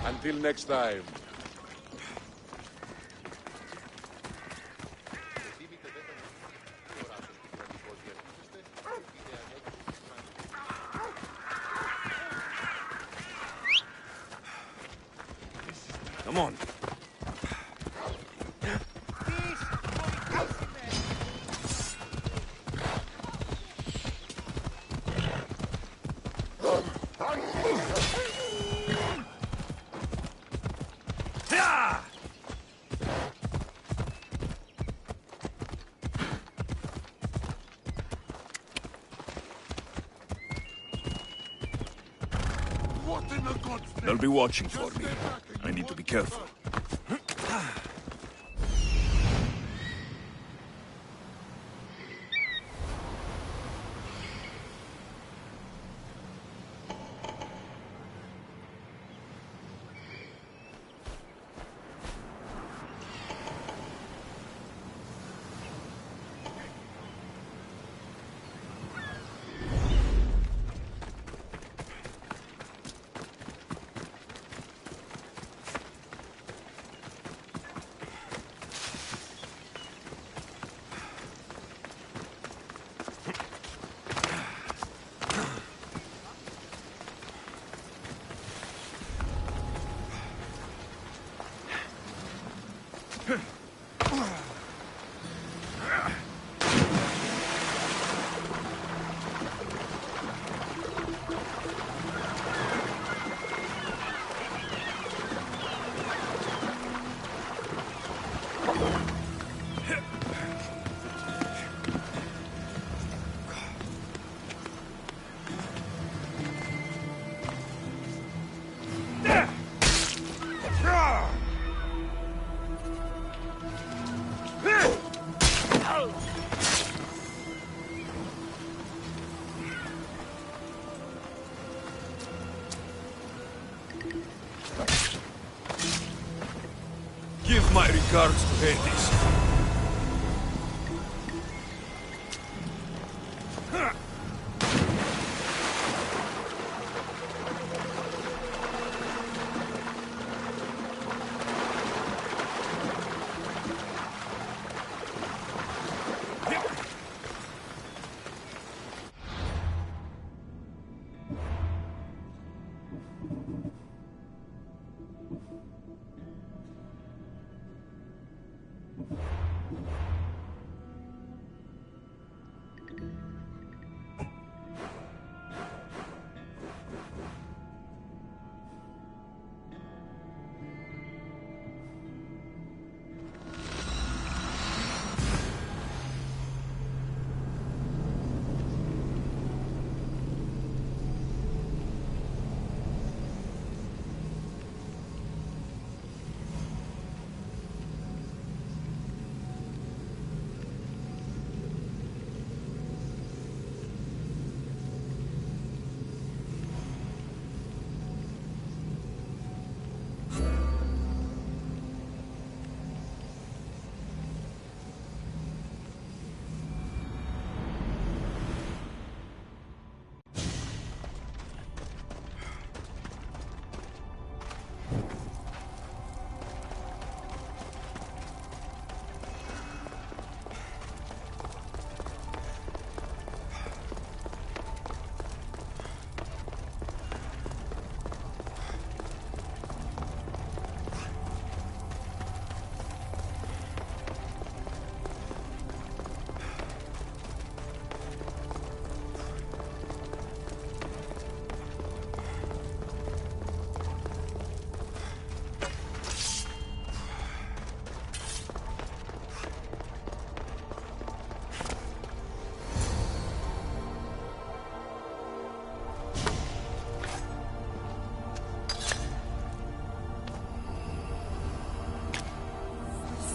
Until next time. Come on. They'll be watching for me. I need to be careful. Give my regards to Hades.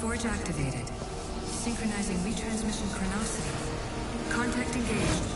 Forge activated. Synchronizing retransmission chronicity. Contact engaged.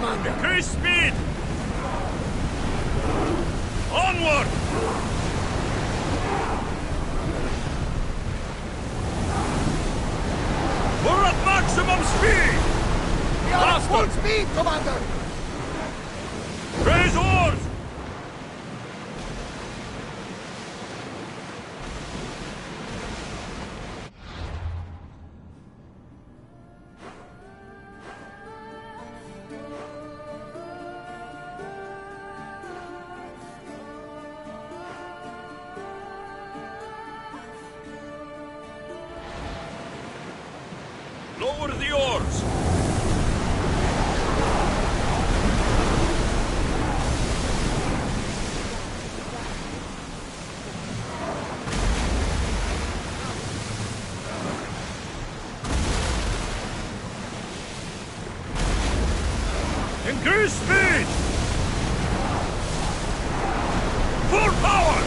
Commander! Increase speed! Onward! We're at maximum speed! We are at full speed, Commander! Raise oars! Lower the oars! Increase speed! Full power!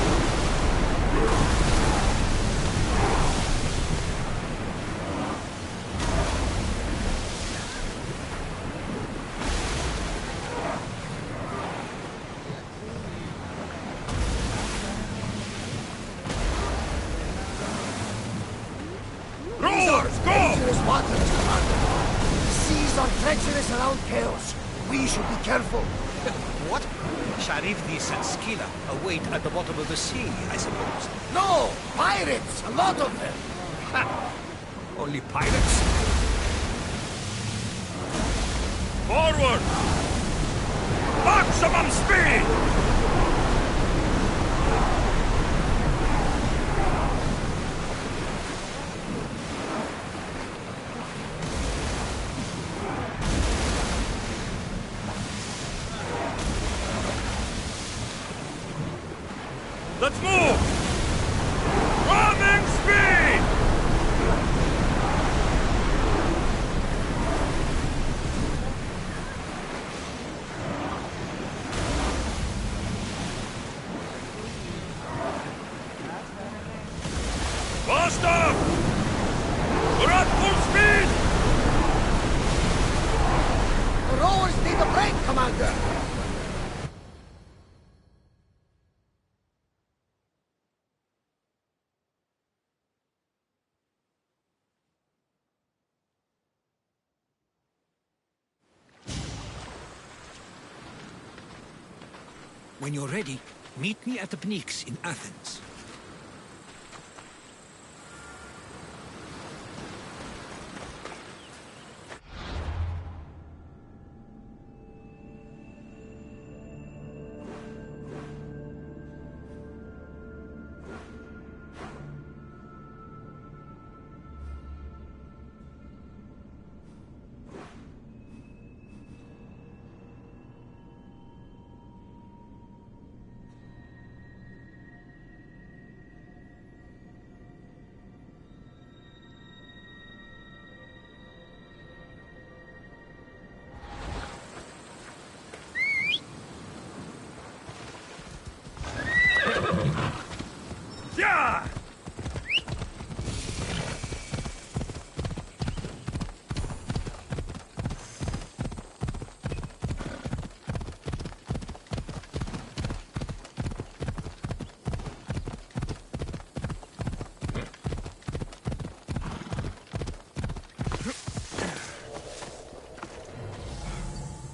Rowers, go! Dangerous waters, Commander. The seas are treacherous around chaos. We should be careful. What? Charybdis and Scylla await at the bottom of the sea, I suppose. No! Pirates! A lot of them! Ha! Only pirates? Forward! Maximum speed! Let's move! Ramming speed! Faster! We're at full speed! The rowers need a break, Commander! When you're ready, meet me at the Pnyx in Athens. Yeah!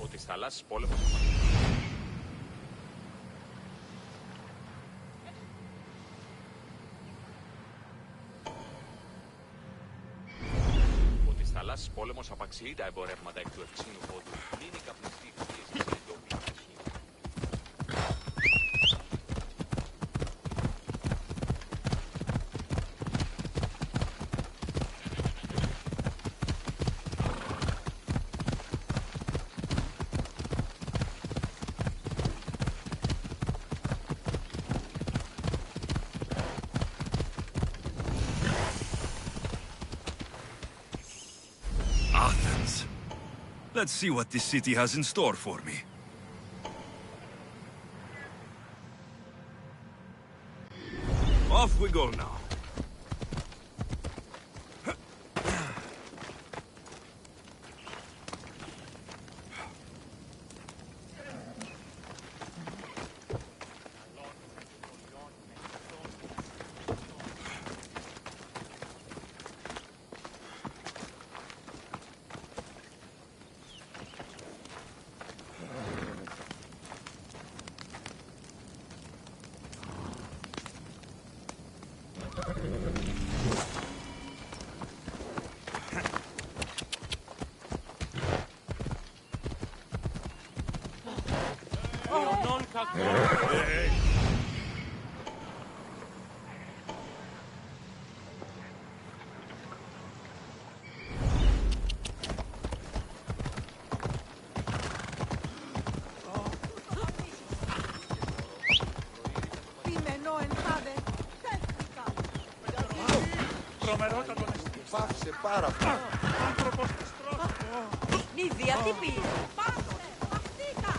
Ο της θαλάσσης πόλεμος. Ο της θαλάσσης πόλεμος απαξιεί τα εμπορεύματα εκ του Ευξήνου Πόντου. Μείνει καπνιστή πίεση σε ντόπια αρχή. Athens. Let's see what this city has in store for me. Off we go now. Πάψε πάρα πολύ. Άνθρωπος της τρόπου. Νιδία, τι πήρε. Πάνω, μαχτήκα.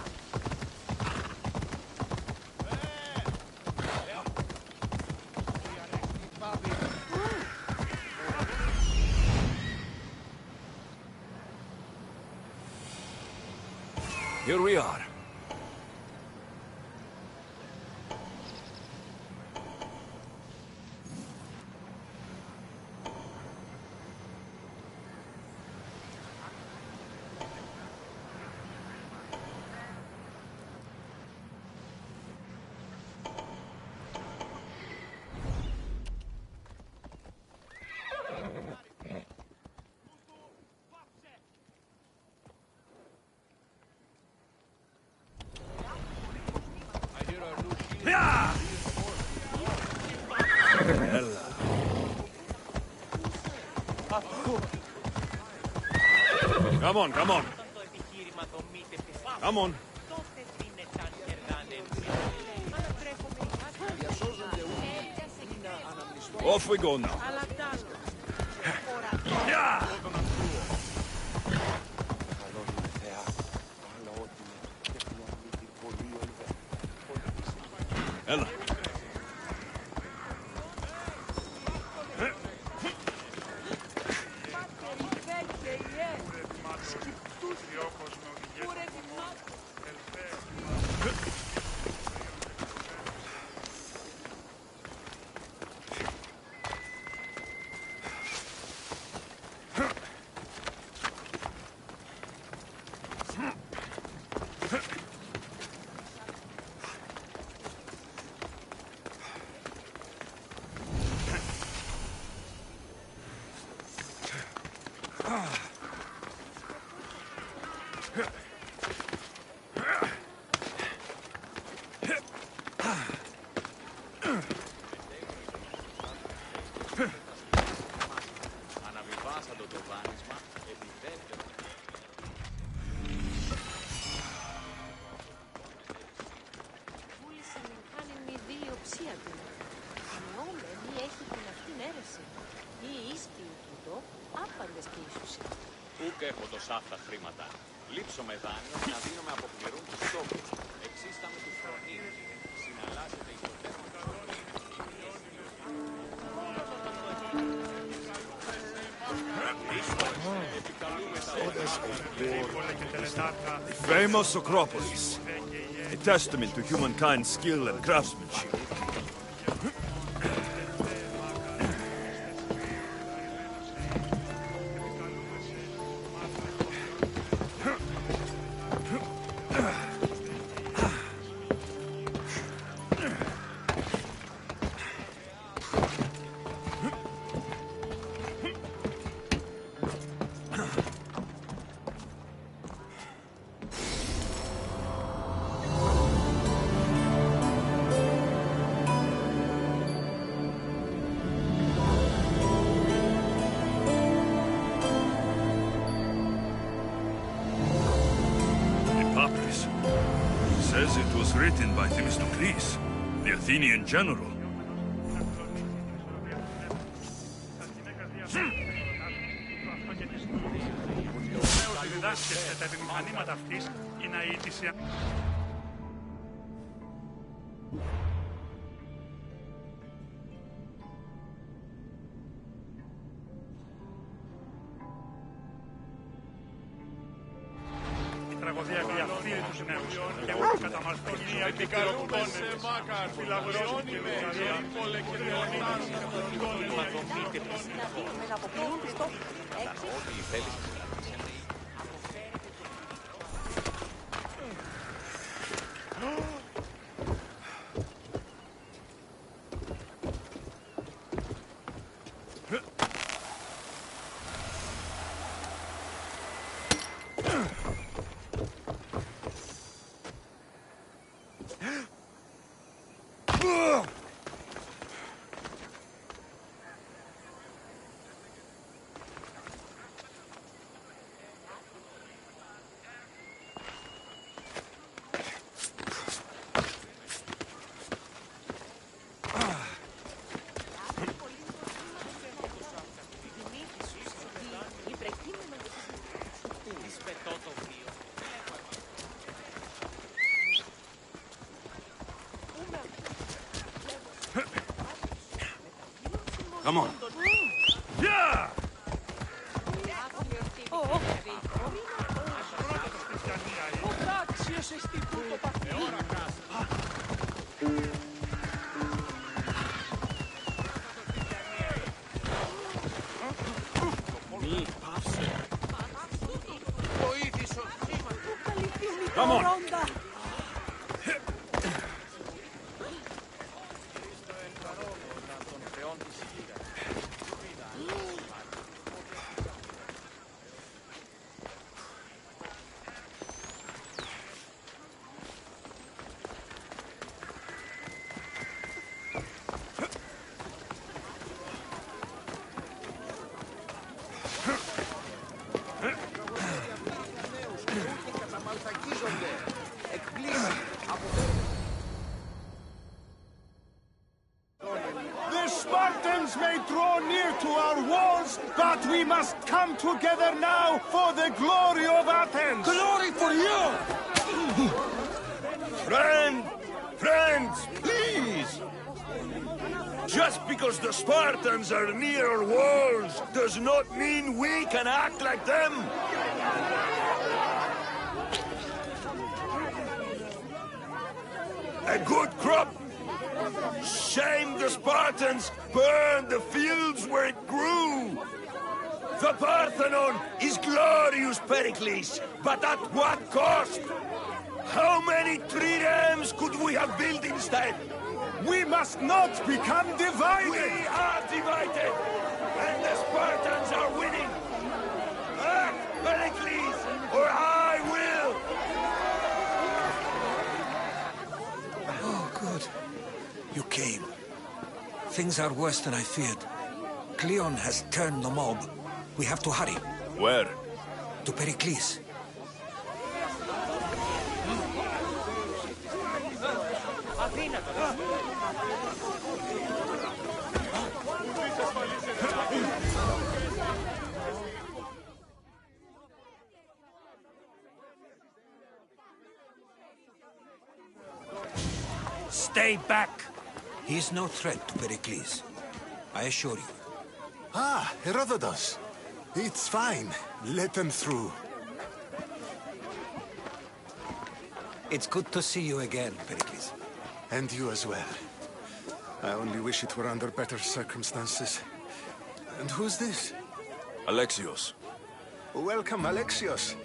Here we are. Come on, come on. Come on. Off we go now. Yeah. Ella. Αναβιβάσαντο το δάνεισμα επί δεύτερο. Βούλησε να κάνει μη διοψία του. Νόμε μη έχει την αυτήν αίρεση. Μη ίσπιου τούτο, άπαντες και ίσουσι. Ούκ έχω τόσα αυτά χρήματα. Λείψω με δάνειο να δίνω με αποκληρούν τους στόχους. Εξίσταμε τους χρονίους. Συναλλάσσεται εις το τέρμα. The famous Acropolis, a testament to humankind's skill and craftsmanship. Says it was written by Themistocles, the Athenian general. Τραγωδία και αυτή τους νέους. Και εγώ καταμαρτυρία και καλούμεσαι μάκαρ. Φιλαγρώνει με διάολε και διονύμιση. Να αποπληρούν τους στόχους. Ό,τι θέλεις. Come on. Yeah! Come on. The Spartans may draw near to our walls, but we must come together now for the glory of Athens! Glory for you! Friends, please! Just because the Spartans are near our walls does not mean we can act like them! A good crop! Shame the Spartans burned the fields where it grew! The Parthenon is glorious, Pericles, but at what cost? How many triremes could we have built instead? We must not become divided! We are divided! And the Spartans are winning! Act, Pericles, or I will! Oh, good. You came. Things are worse than I feared. Cleon has turned the mob. We have to hurry. Where? To Pericles. Stay back! He is no threat to Pericles. I assure you. Ah, Herodotus. It's fine. Let them through. It's good to see you again, Pericles. And you as well. I only wish it were under better circumstances. And who's this? Alexios. Welcome, Alexios.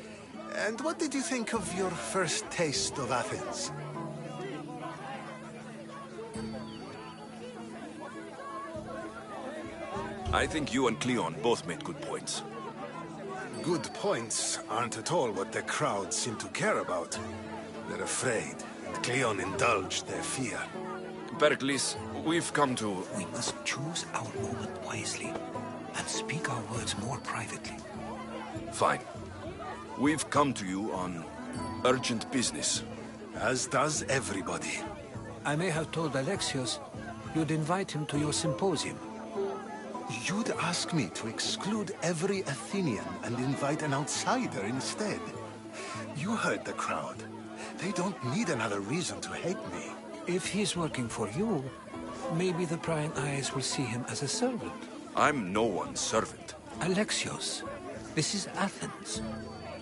And what did you think of your first taste of Athens? I think you and Cleon both made good points. Good points aren't at all what the crowd seem to care about. They're afraid, and Cleon indulged their fear. Pericles, we've come to... We must choose our moment wisely, and speak our words more privately. Fine. We've come to you on urgent business. As does everybody. I may have told Alexios you'd invite him to your symposium. You'd ask me to exclude every Athenian and invite an outsider instead. You heard the crowd. They don't need another reason to hate me. If he's working for you, maybe the prying eyes will see him as a servant. I'm no one's servant. Alexios, this is Athens.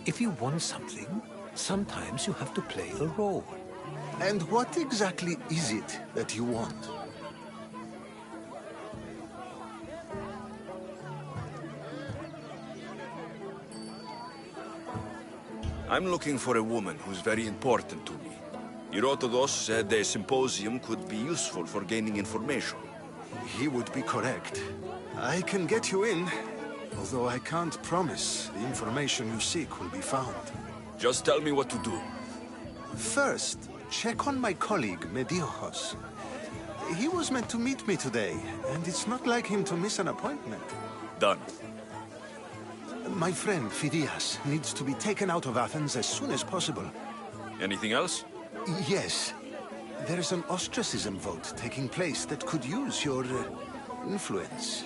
If you want something, sometimes you have to play a role. And what exactly is it that you want? I'm looking for a woman who's very important to me. Herodotus said a symposium could be useful for gaining information. He would be correct. I can get you in, although I can't promise the information you seek will be found. Just tell me what to do. First, check on my colleague, Mediochos. He was meant to meet me today, and it's not like him to miss an appointment. Done. My friend, Phidias, needs to be taken out of Athens as soon as possible. Anything else? Yes. There's an ostracism vote taking place that could use your influence.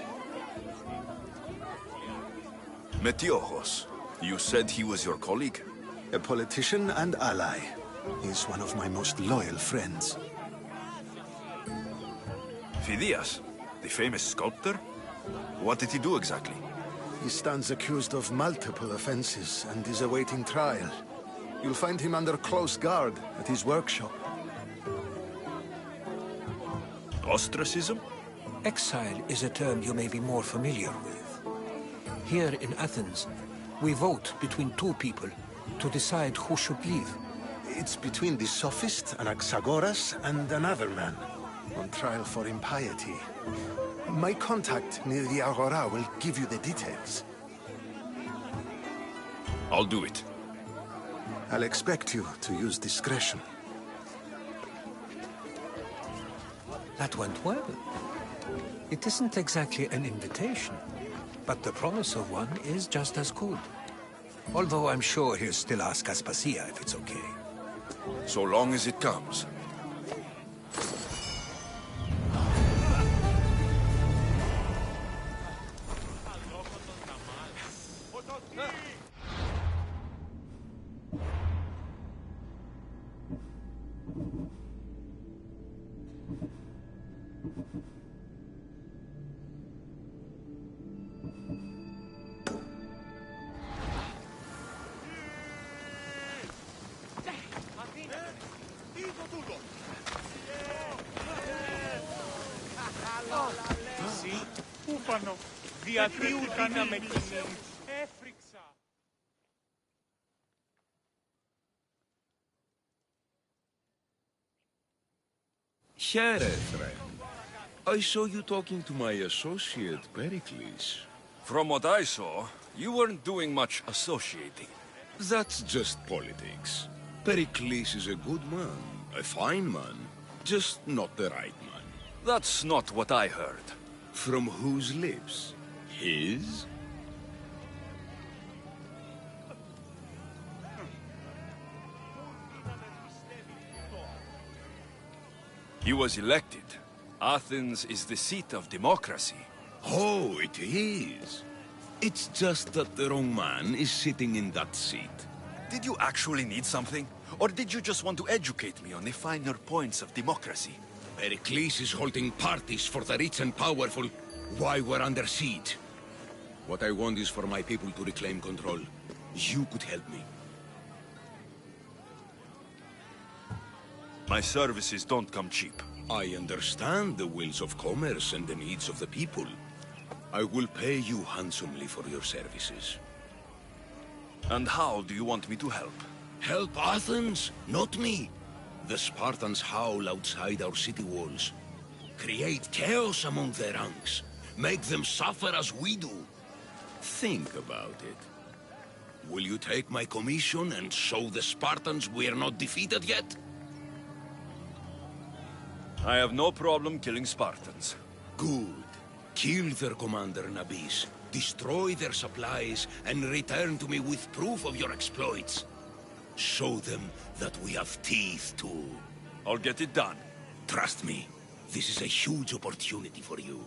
Metiochos. You said he was your colleague? A politician and ally. He's one of my most loyal friends. Phidias, the famous sculptor? What did he do exactly? He stands accused of multiple offenses and is awaiting trial. You'll find him under close guard at his workshop. Ostracism? Exile is a term you may be more familiar with. Here in Athens, we vote between two people to decide who should leave. It's between the sophist Anaxagoras and another man, on trial for impiety. My contact near the Agora will give you the details. I'll do it. I'll expect you to use discretion. That went well. It isn't exactly an invitation, but the promise of one is just as good. Although I'm sure he'll still ask Aspasia if it's okay. So long as it comes. Ούφανο, διατίου δύναμε κοινή. Έφρυξα. Χαίρετε. I saw you talking to my associate, Pericles. From what I saw, you weren't doing much associating. That's just politics. Pericles is a good man, a fine man, just not the right man. That's not what I heard. From whose lips? His? He was elected. Athens is the seat of democracy. Oh, it is. It's just that the wrong man is sitting in that seat. Did you actually need something? Or did you just want to educate me on the finer points of democracy? Pericles is holding parties for the rich and powerful while we're under siege. What I want is for my people to reclaim control. You could help me. My services don't come cheap. I understand the wills of commerce and the needs of the people. I will pay you handsomely for your services. And how do you want me to help? Help Athens, not me. The Spartans howl outside our city walls. Create chaos among their ranks. Make them suffer as we do. Think about it. Will you take my commission and show the Spartans we are not defeated yet? I have no problem killing Spartans. Good. Kill their commander Nabis, destroy their supplies, and return to me with proof of your exploits. Show them that we have teeth too. I'll get it done. Trust me, this is a huge opportunity for you.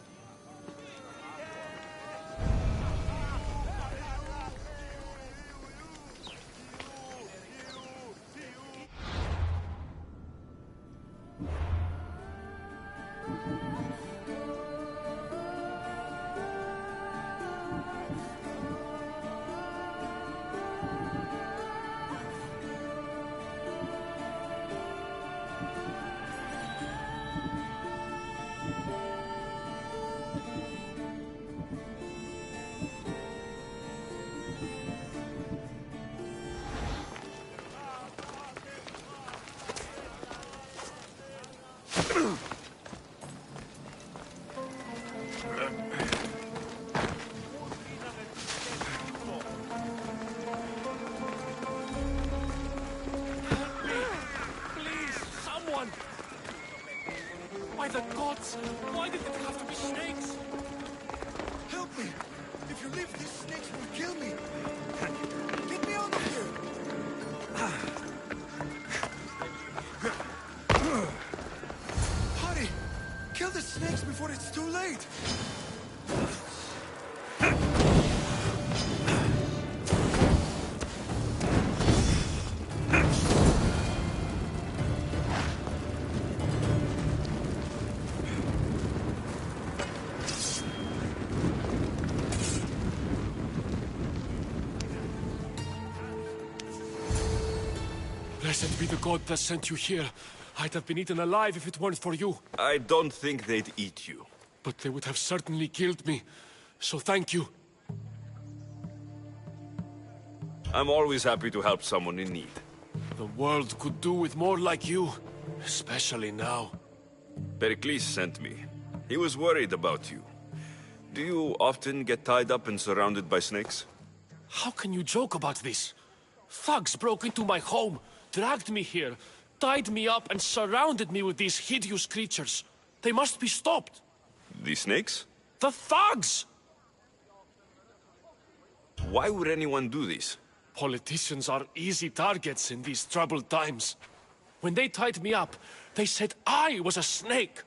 By the gods! Why did it have to be snakes? Help me! If you leave, these snakes will kill me! Get me out of here! Hurry! Kill the snakes before it's too late! be the god that sent you here. I'd have been eaten alive if it weren't for you. I don't think they'd eat you. But they would have certainly killed me. So thank you. I'm always happy to help someone in need. The world could do with more like you. Especially now. Pericles sent me. He was worried about you. Do you often get tied up and surrounded by snakes? How can you joke about this? Thugs broke into my home, dragged me here, tied me up and surrounded me with these hideous creatures. They must be stopped. The snakes? The thugs! Why would anyone do this? Politicians are easy targets in these troubled times. When they tied me up, they said I was a snake.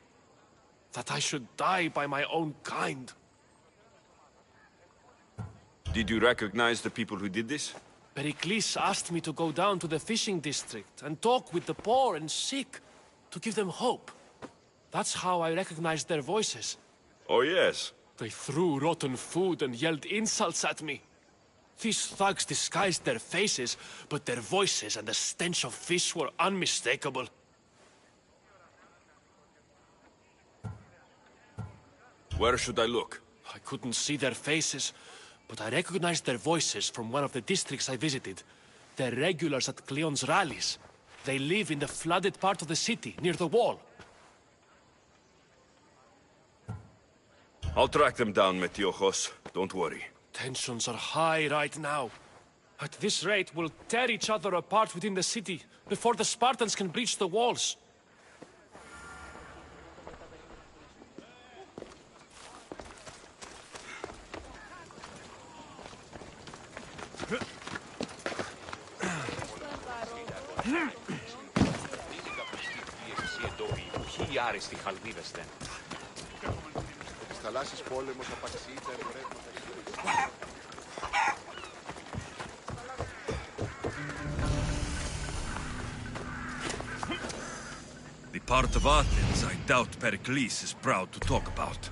That I should die by my own kind. Did you recognize the people who did this? Pericles asked me to go down to the fishing district and talk with the poor and sick, to give them hope. That's how I recognized their voices. Oh, yes. They threw rotten food and yelled insults at me. These thugs disguised their faces, but their voices and the stench of fish were unmistakable. Where should I look? I couldn't see their faces, but I recognized their voices from one of the districts I visited. They're regulars at Cleon's rallies. They live in the flooded part of the city, near the wall. I'll track them down, Metiochos. Don't worry. Tensions are high right now. At this rate, we'll tear each other apart within the city, before the Spartans can breach the walls. Άριστοι χαλβίδες δεν. Στις θαλάσσιες πόλεμος απαξίει τα εμπορεύματα. The part of Athens I doubt Pericles is proud to talk about.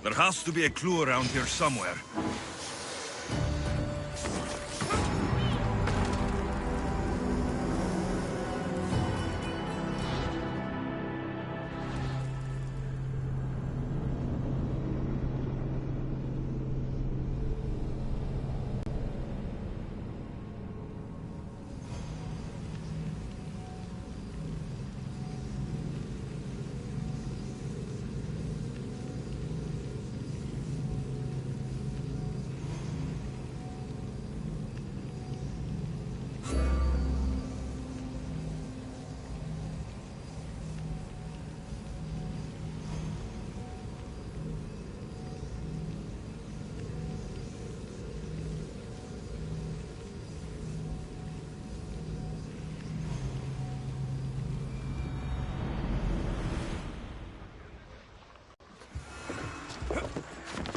There has to be a clue around here somewhere.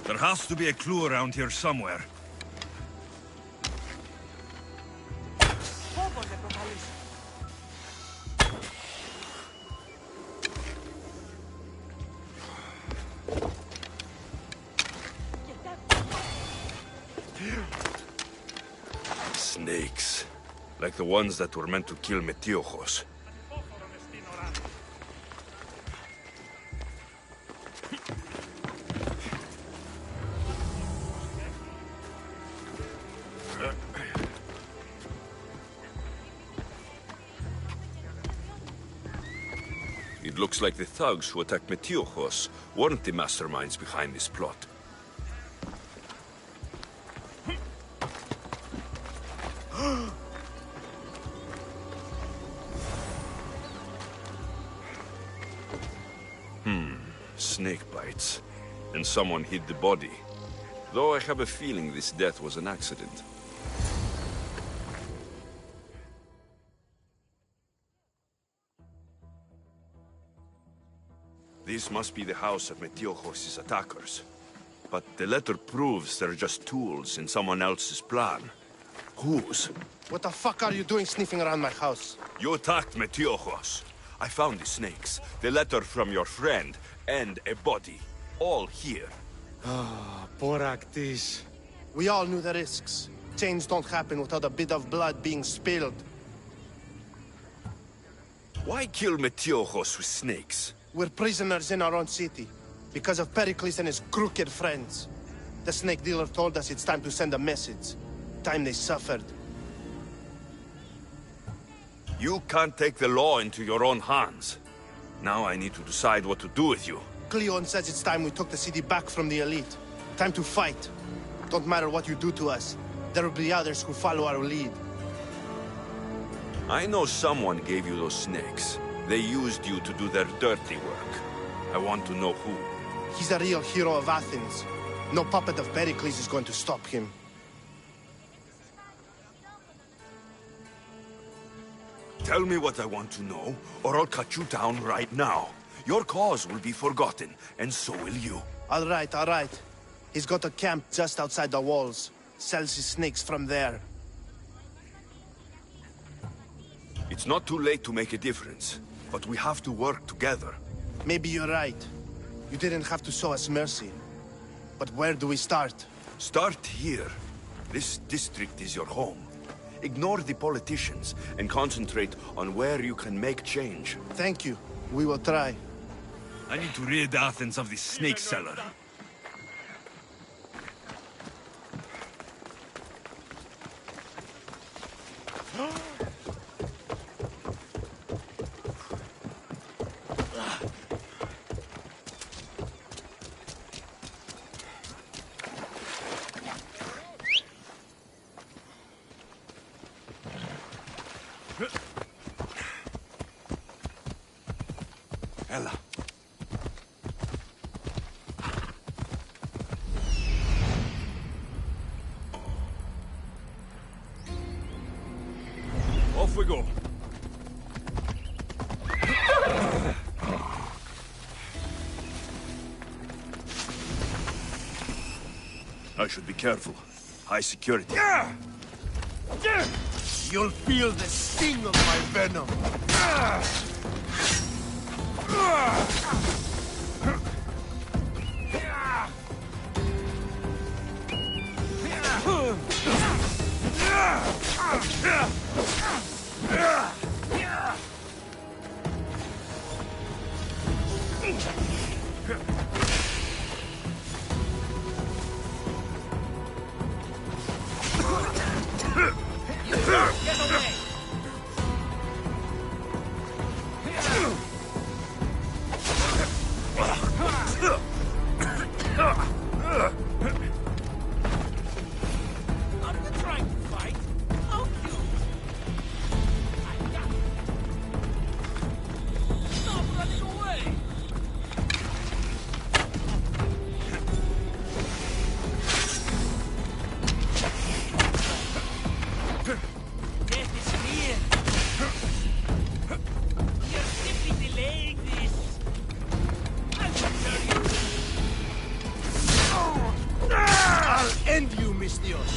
There has to be a clue around here somewhere. Snakes. Like the ones that were meant to kill Metiochos. It looks like the thugs who attacked Metiochos weren't the masterminds behind this plot. Snake bites. And someone hid the body. Though I have a feeling this death was an accident. This must be the house of Metiochos' attackers. But the letter proves they're just tools in someone else's plan. Whose? What the fuck are you doing sniffing around my house? You attacked Metiojos. I found the snakes, the letter from your friend, and a body. All here. Ah, poor Actis. We all knew the risks. Change don't happen without a bit of blood being spilled. Why kill Metiojos with snakes? We're prisoners in our own city, because of Pericles and his crooked friends. The snake dealer told us it's time to send a message. Time they suffered. You can't take the law into your own hands. Now I need to decide what to do with you. Cleon says it's time we took the city back from the elite. Time to fight. Don't matter what you do to us. There will be others who follow our lead. I know someone gave you those snakes. They used you to do their dirty work. I want to know who. He's a real hero of Athens. No puppet of Pericles is going to stop him. Tell me what I want to know, or I'll cut you down right now. Your cause will be forgotten, and so will you. All right. He's got a camp just outside the walls. Sells his snakes from there. It's not too late to make a difference, but we have to work together. Maybe you're right. You didn't have to show us mercy. But where do we start? Start here. This district is your home. Ignore the politicians and concentrate on where you can make change. Thank you. We will try. I need to rid Athens of this snake seller. Ella. Off we go. I should be careful. High security. You'll feel the sting of my venom. Get away! Are you trying to fight? How cute! I got it. Stop running away! Death is near. You're simply delaying this. I'll deter you. I'll end you, Mistios.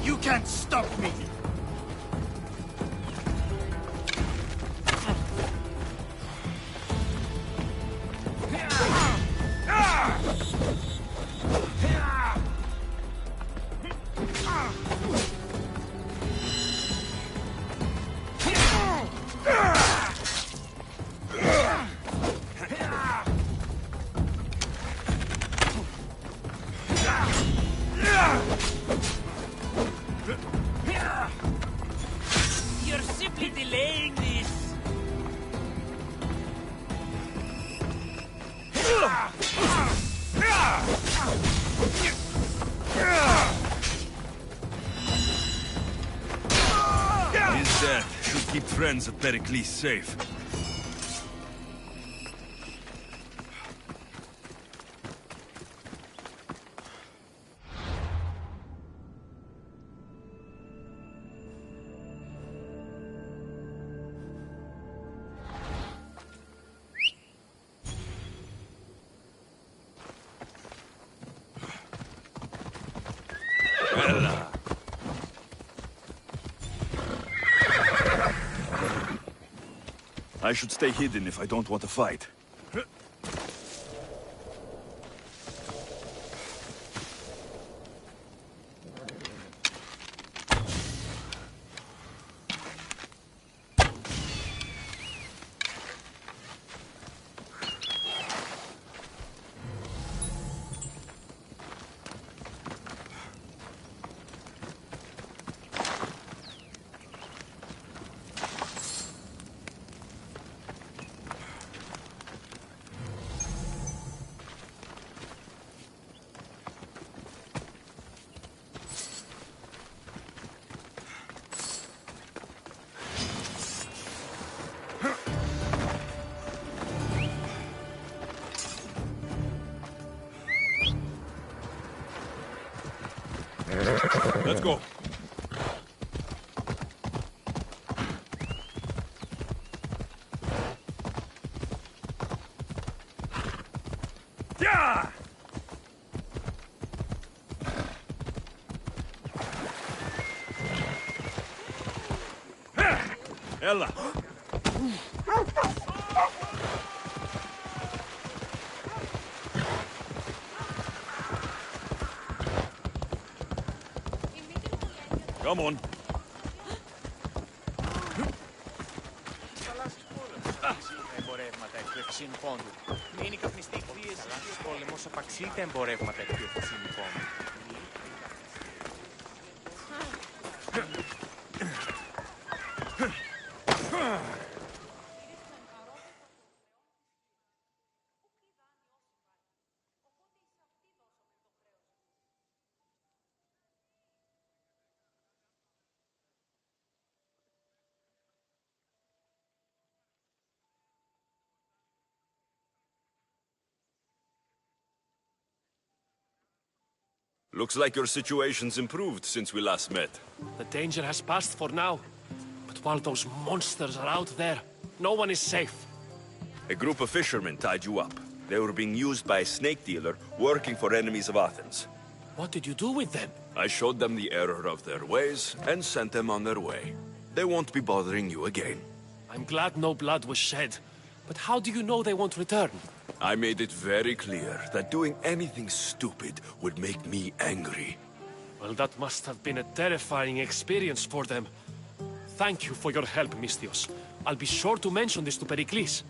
You can't stop me! friends of Pericles safe. I should stay hidden if I don't want to fight. Let's go. Yeah! Ella. Come on. Εμπορεύματα εκ του Ευξήνου Πόντου. Μείνει καπνιστή πίεση. Πόλεμος απαξεί τα εμπορεύματα εκ του Ευξήνου Πόντου. Looks like your situation's improved since we last met. The danger has passed for now. But while those monsters are out there, no one is safe. A group of fishermen tied you up. They were being used by a snake dealer working for enemies of Athens. What did you do with them? I showed them the error of their ways and sent them on their way. They won't be bothering you again. I'm glad no blood was shed. But how do you know they won't return? I made it very clear that doing anything stupid would make me angry. Well, that must have been a terrifying experience for them. Thank you for your help, Misthios. I'll be sure to mention this to Pericles.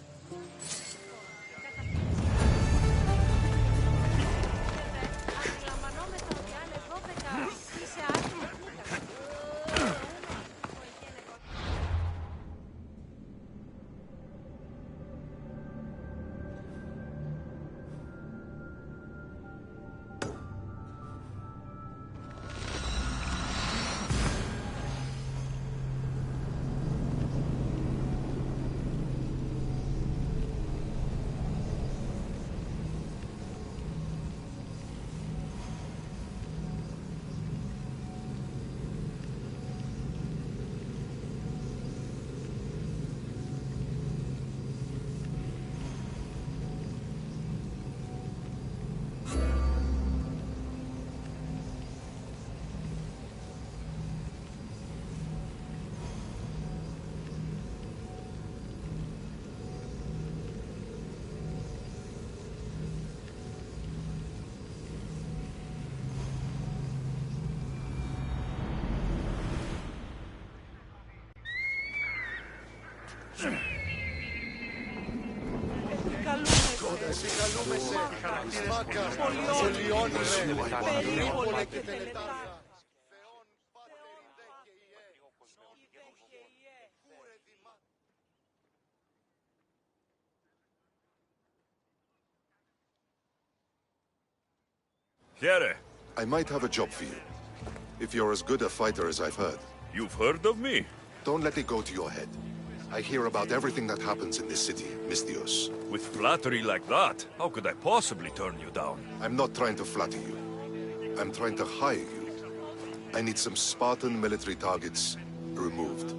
Here. I might have a job for you. If you're as good a fighter as I've heard. You've heard of me? Don't let it go to your head. I hear about everything that happens in this city, Mystios. With flattery like that, how could I possibly turn you down? I'm not trying to flatter you. I'm trying to hire you. I need some Spartan military targets removed.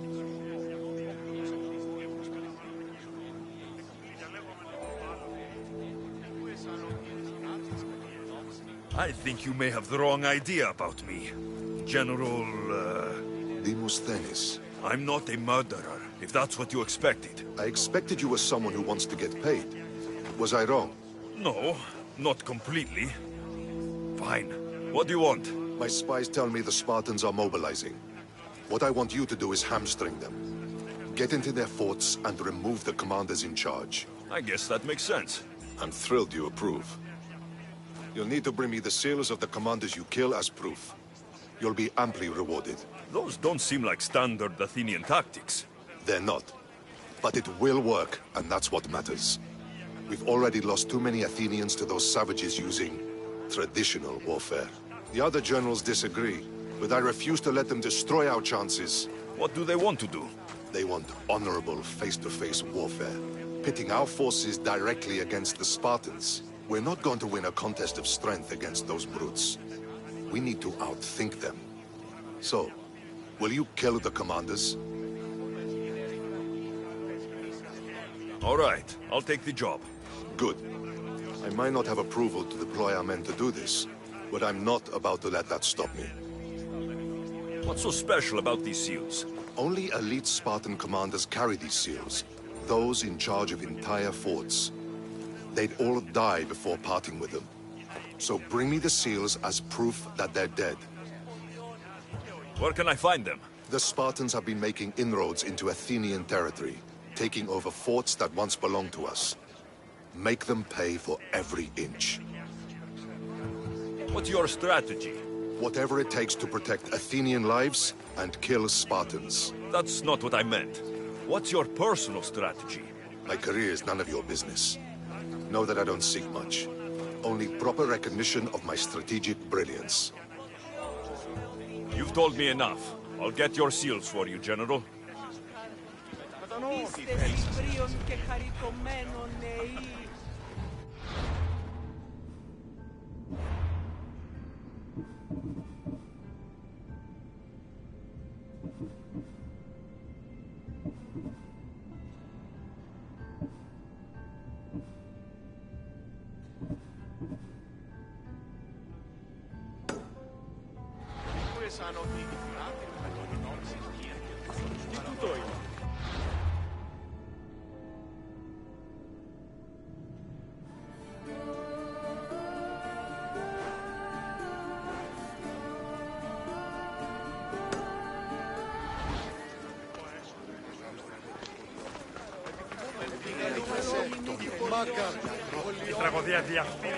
I think you may have the wrong idea about me. General, Demosthenes. I'm not a murderer, if that's what you expected. I expected you were someone who wants to get paid. Was I wrong? No, not completely. Fine. What do you want? My spies tell me the Spartans are mobilizing. What I want you to do is hamstring them. Get into their forts and remove the commanders in charge. I guess that makes sense. I'm thrilled you approve. You'll need to bring me the seals of the commanders you kill as proof. You'll be amply rewarded. Those don't seem like standard Athenian tactics. They're not. But it will work, and that's what matters. We've already lost too many Athenians to those savages using traditional warfare. The other generals disagree, but I refuse to let them destroy our chances. What do they want to do? They want honorable face-to-face warfare, pitting our forces directly against the Spartans. We're not going to win a contest of strength against those brutes. We need to outthink them. So, will you kill the commanders? All right, I'll take the job. Good. I might not have approval to deploy our men to do this, but I'm not about to let that stop me. What's so special about these seals? Only elite Spartan commanders carry these seals, those in charge of entire forts. They'd all die before parting with them. So bring me the seals as proof that they're dead. Where can I find them? The Spartans have been making inroads into Athenian territory, taking over forts that once belonged to us. Make them pay for every inch. What's your strategy? Whatever it takes to protect Athenian lives and kill Spartans. That's not what I meant. What's your personal strategy? My career is none of your business. Know that I don't seek much. Only proper recognition of my strategic brilliance. You've told me enough. I'll get your seals for you, General. Η τραγωδία διαφθείρει.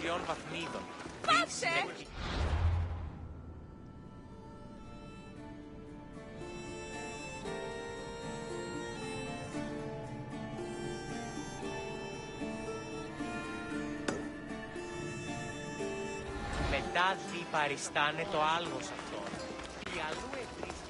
τριών βαθμίδων. Πάψε! Μετά διπαριστάνε το άλγος αυτό. Η αλλού ευρίσκεται.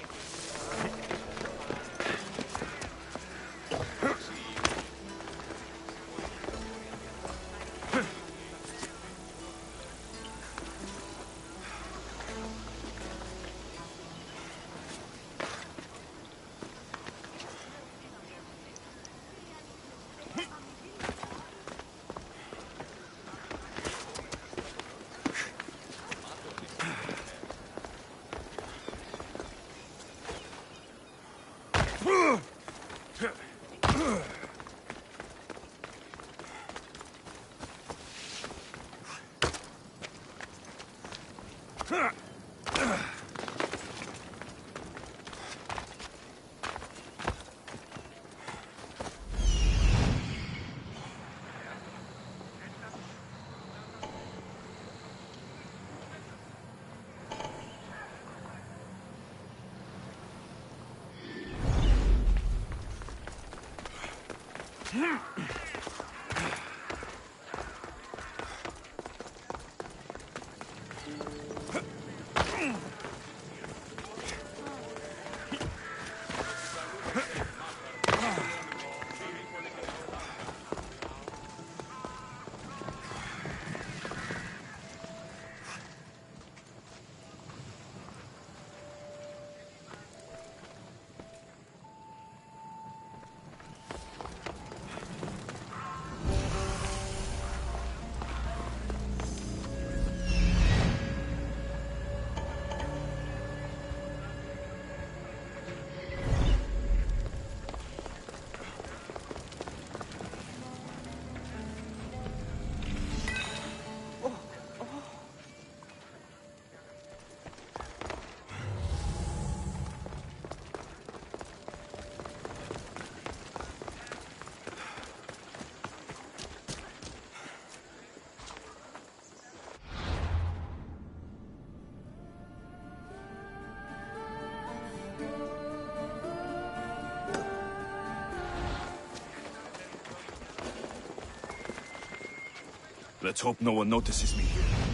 Let's hope no one notices me here.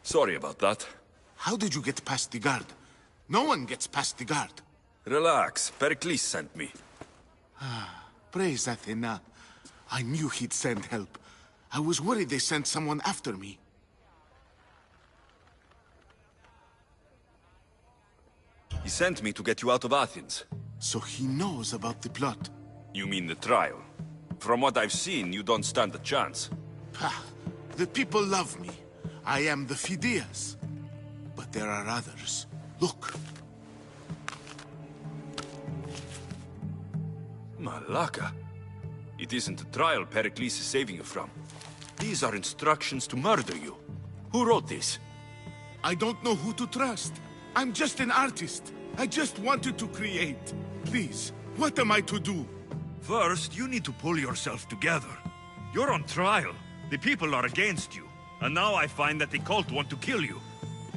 Sorry about that. How did you get past the guard? No one gets past the guard. Relax. Pericles sent me. Praise Athena. I knew he'd send help. I was worried they sent someone after me. He sent me to get you out of Athens. So he knows about the plot. You mean the trial? From what I've seen, you don't stand a chance. The people love me. I am the Phidias. But there are others. Look. Malaka. It isn't a trial Pericles is saving you from. These are instructions to murder you. Who wrote this? I don't know who to trust. I'm just an artist. I just wanted to create. Please, what am I to do? First, you need to pull yourself together. You're on trial. The people are against you. And now I find that the cult want to kill you.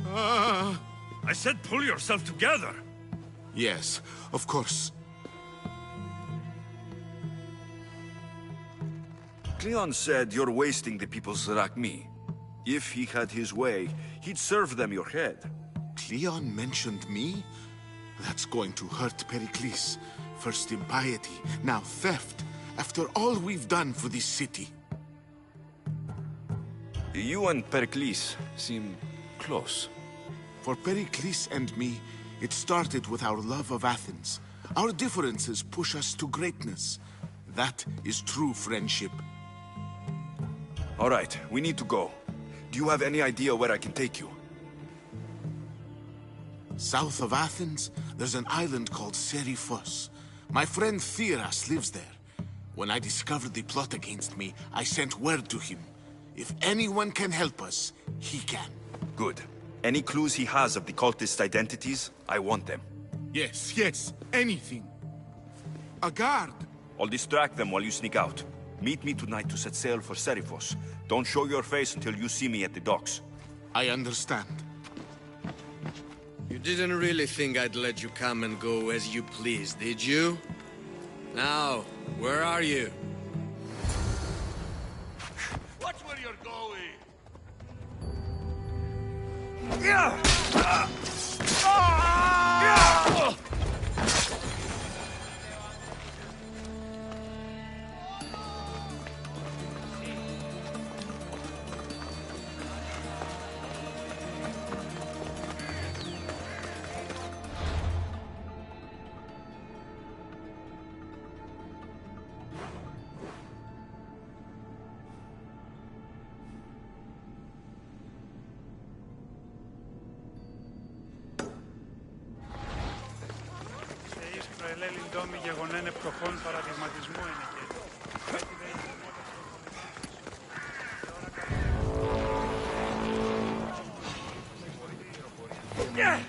I said pull yourself together. Yes, of course. Cleon said you're wasting the people's Zrakmi. If he had his way, he'd serve them your head. Cleon mentioned me? That's going to hurt Pericles. First impiety, now theft. After all we've done for this city. You and Pericles seem close. For Pericles and me, it started with our love of Athens. Our differences push us to greatness. That is true friendship. All right, we need to go. Do you have any idea where I can take you? South of Athens, there's an island called Seriphos. My friend Theras lives there. When I discovered the plot against me, I sent word to him. If anyone can help us, he can. Good. Any clues he has of the cultists' identities, I want them. Yes, anything. A guard. I'll distract them while you sneak out. Meet me tonight to set sail for Seriphos. Don't show your face until you see me at the docks. I understand. You didn't really think I'd let you come and go as you please, did you? Now, where are you? Watch where you're going! Μελέλη ντόμι γεγονένε πτωχών παραδειγματισμού είναι και.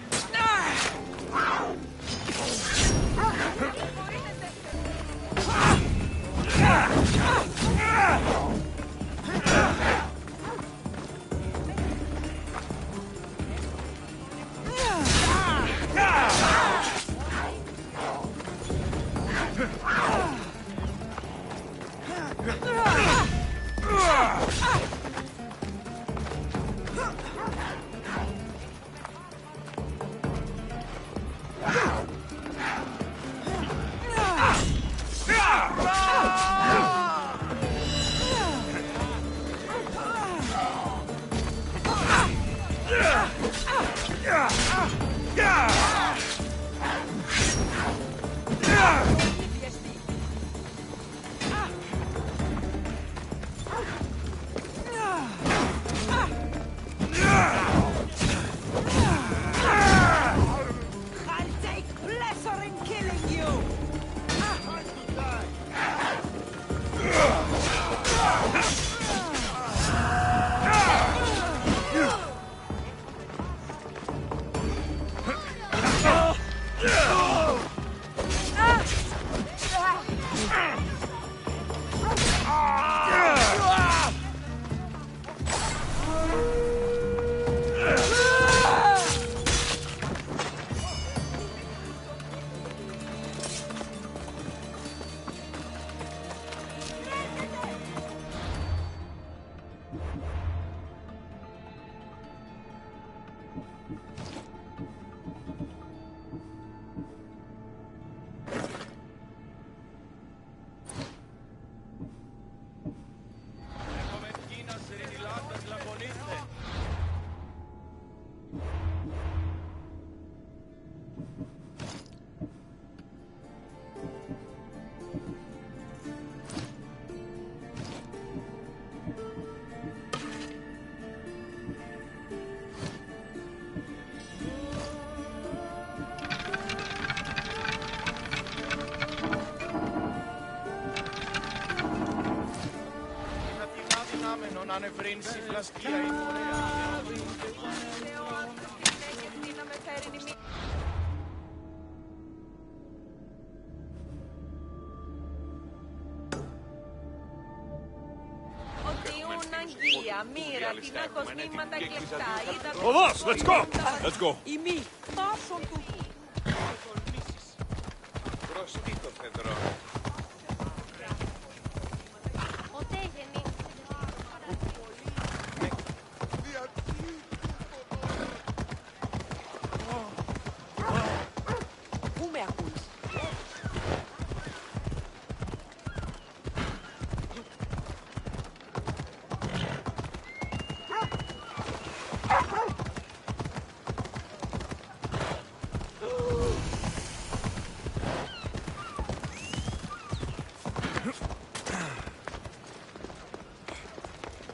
Να ανεβρύνσει φλασκία η μωρέα. Ότι ουναγγεία, μοίρα, την ακοσμήματα κλεφτά. Οδός, let's go! Let's go! Η μη, μάσον του. Μπροστί το φεδρό.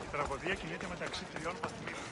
Η τραγωδία κινείται μεταξύ τριών βαθμίδων.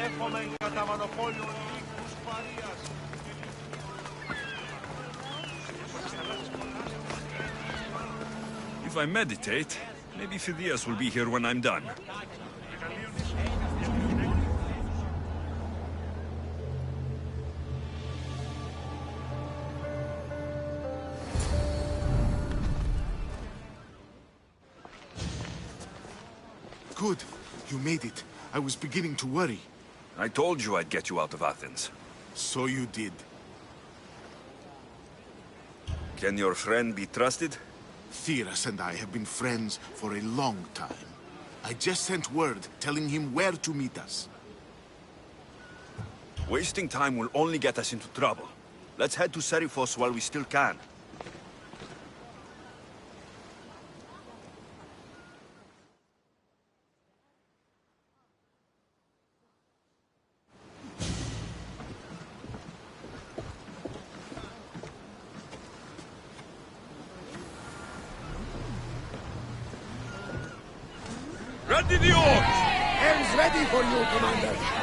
Εύχομεν κατά μονοπόλιο οίκους Παρίας. If I meditate, maybe Phidias will be here when I'm done. good. You made it. I was beginning to worry. I told you I'd get you out of Athens. So you did. Can your friend be trusted? Theras and I have been friends for a long time. I just sent word telling him where to meet us. Wasting time will only get us into trouble. Let's head to Serifos while we still can. Ready the oars! Hands ready for you, Commander.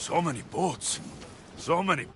So many boats. So many